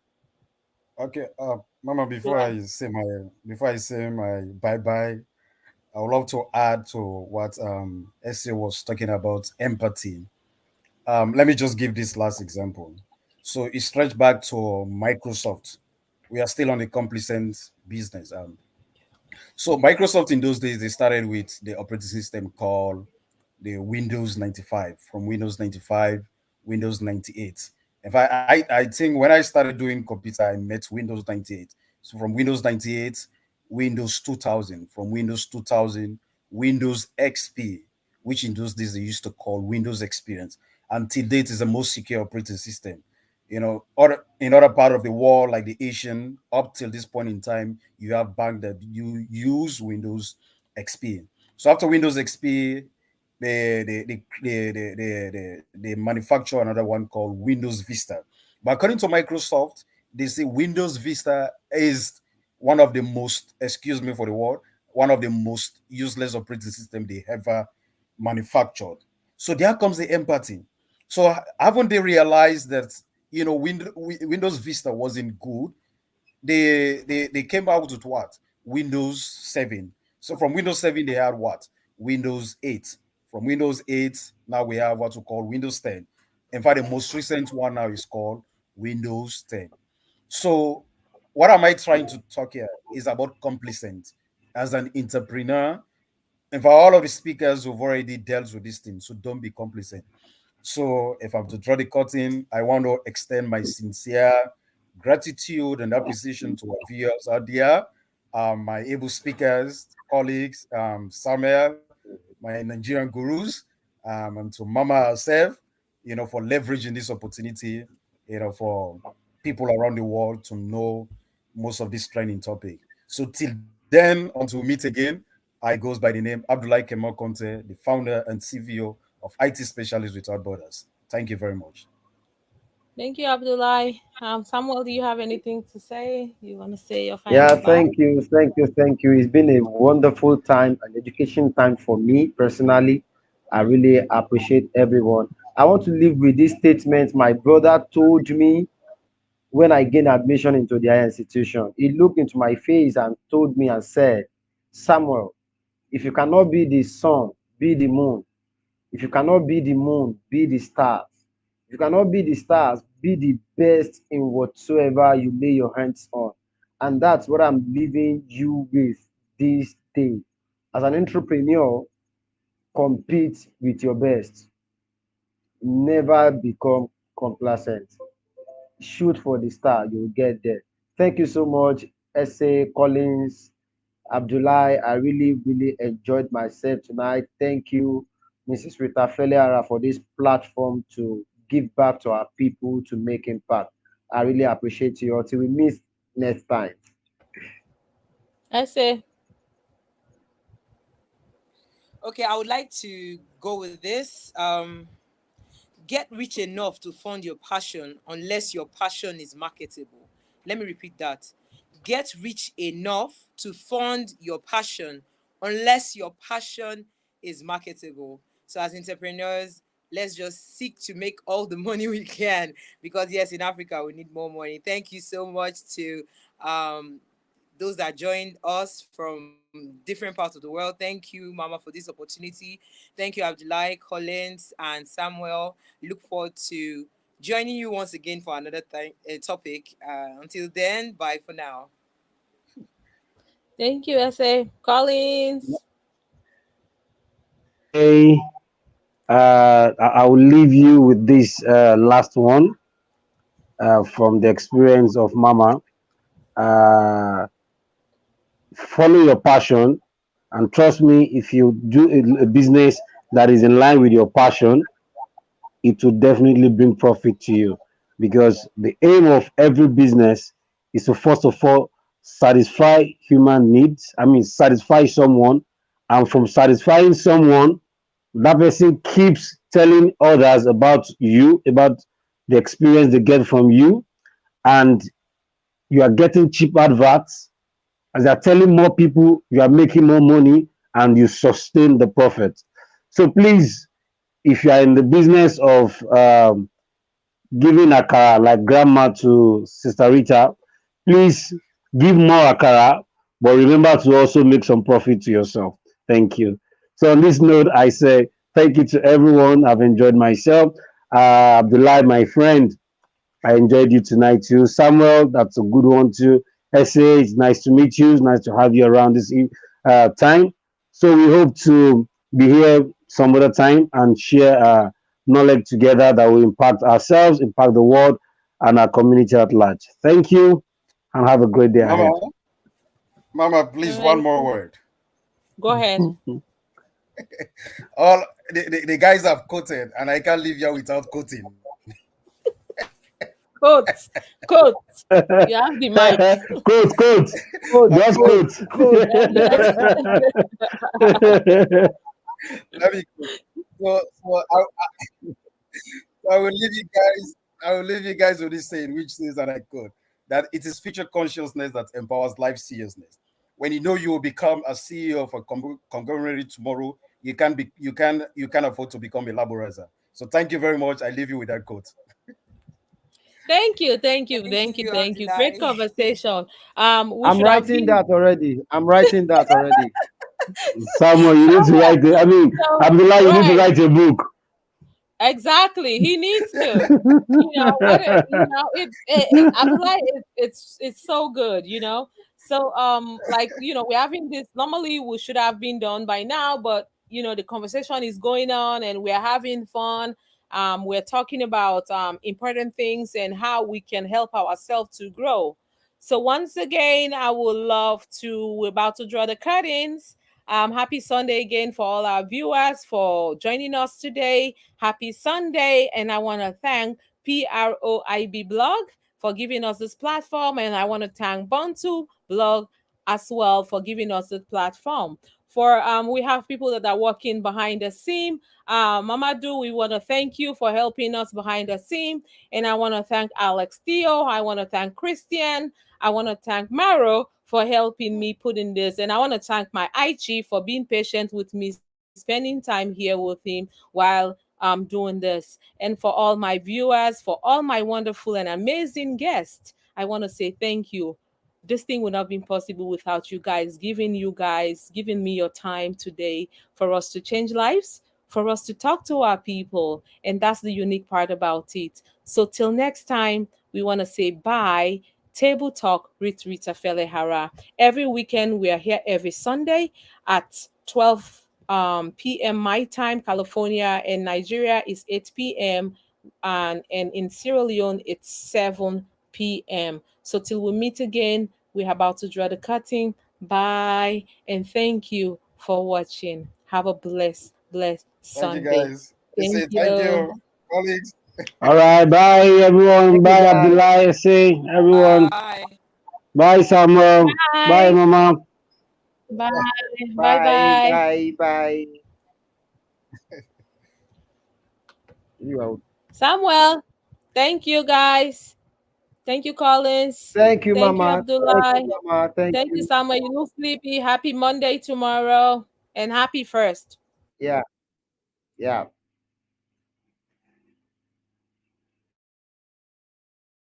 Okay, Mama, Yeah. before I say my bye bye, I would love to add to what Essie was talking about empathy. Let me just give this last example. So it stretched back to Microsoft. We are still on the complacent business. So Microsoft in those days they started with the operating system called the Windows 95, from Windows 95, Windows 98. In fact, I think when I started doing computer, I met Windows 98. So from Windows 98, Windows 2000, from Windows 2000, Windows XP, which in those days they used to call Windows Experience. Until date is the most secure operating system. In other part of the world, like the Asian, up till this point in time, you have bank that you use Windows XP. So after Windows XP, they manufacture another one called Windows Vista. But according to Microsoft, they say Windows Vista is one of the most, excuse me for the word, one of the most useless operating system they ever manufactured. So there comes the empathy. So haven't they realized that Windows Vista wasn't good? They came out with what? Windows 7. So from Windows 7 they had what? Windows 8. From Windows 8 now we have what we call Windows 10. In fact, the most recent one now is called Windows 10. So what am I trying to talk here is about complacent as an entrepreneur. And for all of the speakers who've already dealt with this thing, so don't be complacent. So, if I'm to draw the curtain, I want to extend my sincere gratitude and appreciation to our viewers out there, my able speakers, colleagues, Samuel, my Nigerian gurus, and to Mama herself, for leveraging this opportunity, for people around the world to know most of this training topic. So, till then, until we meet again, I goes by the name Abdullah Kemal Conte, the founder and CVO of IT Specialists Without Borders. Thank you very much. Thank you, Abdullah. Samuel, do you have anything to say? You want to say your final Yeah, thought? thank you. It's been a wonderful time, an education time for me personally. I really appreciate everyone. I want to leave with this statement my brother told me when I gained admission into their institution. He looked into my face and told me and said, Samuel, if you cannot be the sun, be the moon. If you cannot be the moon, be the stars. If you cannot be the stars, be the best in whatsoever you lay your hands on. And that's what I'm leaving you with this day. As an entrepreneur, compete with your best. Never become complacent. Shoot for the star, you'll get there. Thank you so much, S.A. Collins, Abdullah. I really, really enjoyed myself tonight. Thank you, Mrs. Rita Felleh Arah, for this platform to give back to our people to make impact. I really appreciate you. Until we meet next time. I say, Okay, I would like to go with this. Get rich enough to fund your passion unless your passion is marketable. Let me repeat that. Get rich enough to fund your passion unless your passion is marketable. So, as entrepreneurs, let's just seek to make all the money we can because, yes, in Africa, we need more money. Thank you so much to um, those that joined us from different parts of the world. Thank you, Mama, for this opportunity. Thank you, Abdullah, Collins, and Samuel. Look forward to joining you once again for another topic. Until then, bye for now. thank you, S.A. Collins. Okay, I will leave you with this last one from the experience of Mama. Uh, Follow your passion, and trust me, if you do a business that is in line with your passion, it will definitely bring profit to you, because the aim of every business is to first of all satisfy human needs. I mean, satisfy someone, and from satisfying someone, that person keeps telling others about you, about the experience they get from you, and you are getting cheap adverts. As you're telling more people, you are making more money, and you sustain the profit. So please, if you are in the business of giving akara like grandma to Sister Rita, please give more akara, but remember to also make some profit to yourself. Thank you. So on this note, I say thank you to everyone. I've enjoyed myself. Abdullah, my friend, I enjoyed you tonight too. Samuel, that's a good one too. SA, it's nice to meet you. It's nice to have you around this time. So we hope to be here some other time and share knowledge together that will impact ourselves, impact the world, and our community at large. Thank you, and have a great day ahead. Mama, Mama, All please, one right. more word. Go ahead. All the guys have quoted, and I can't leave here without quoting. Quotes, quotes. You have the mic. Quote, quote, Code, just code, quote. code. Let me quote. So I will leave you guys. I will leave you guys with this saying, which says, and I quote, that it is future consciousness that empowers life seriousness. When you know you will become a CEO of a conglomerate tomorrow, you can afford to become a laborizer. So thank you very much. I leave you with that quote. Thank you, thank you, Thank thank you, you, thank you. Great Abdullah. conversation. We I'm should have writing been that already. I'm writing that already. Samuel, you need to somewhere. write it. I mean, So Abdullah, you need to right. write a book. Exactly. He needs to. Abdullah it's so good, So like, we're having this normally we should have been done by now, but the conversation is going on and we're having fun. We're talking about important things and how we can help ourselves to grow. So once again, I would love to we're about to draw the curtains. Happy Sunday again for all our viewers for joining us today. Happy Sunday. And I want to thank PROIB Blog for giving us this platform. And I want to thank Bantu Blog as well for giving us this platform. For we have people that are working behind the scene. Mamadou, we want to thank you for helping us behind the scene. And I want to thank Alex Theo. I want to thank Christian. I want to thank Maro for helping me put in this. And I want to thank my Aichi for being patient with me, spending time here with him while doing this. And for all my viewers, for all my wonderful and amazing guests, I want to say thank you. This thing would not have been possible without giving me your time today for us to change lives, for us to talk to our people. And that's the unique part about it. So till next time, we want to say bye. Table Talk with Rita Felleh Arah. Every weekend, we are here every Sunday at 12 p.m. my time. California and Nigeria is 8 p.m. And in Sierra Leone, it's 7 p.m. So till we meet again, we're about to draw the curtain. Bye. And thank you for watching. Have a blessed Thank you, Sunday. guys. I Thank say thank you. you, colleagues. All right, bye everyone. Thank you, Bye guys. Abdullah, say everyone. Bye. Bye Samuel. Bye Bye. Mama. Bye. Bye Bye, bye. bye, bye. You are. Samuel. Thank you guys. Thank you, Collins. Thank you, Thank you, Mama. Thank Abdullah. you, Mama. Thank Thank you, you. Samuel. You look sleepy. Happy Monday tomorrow. And happy first. Yeah, yeah.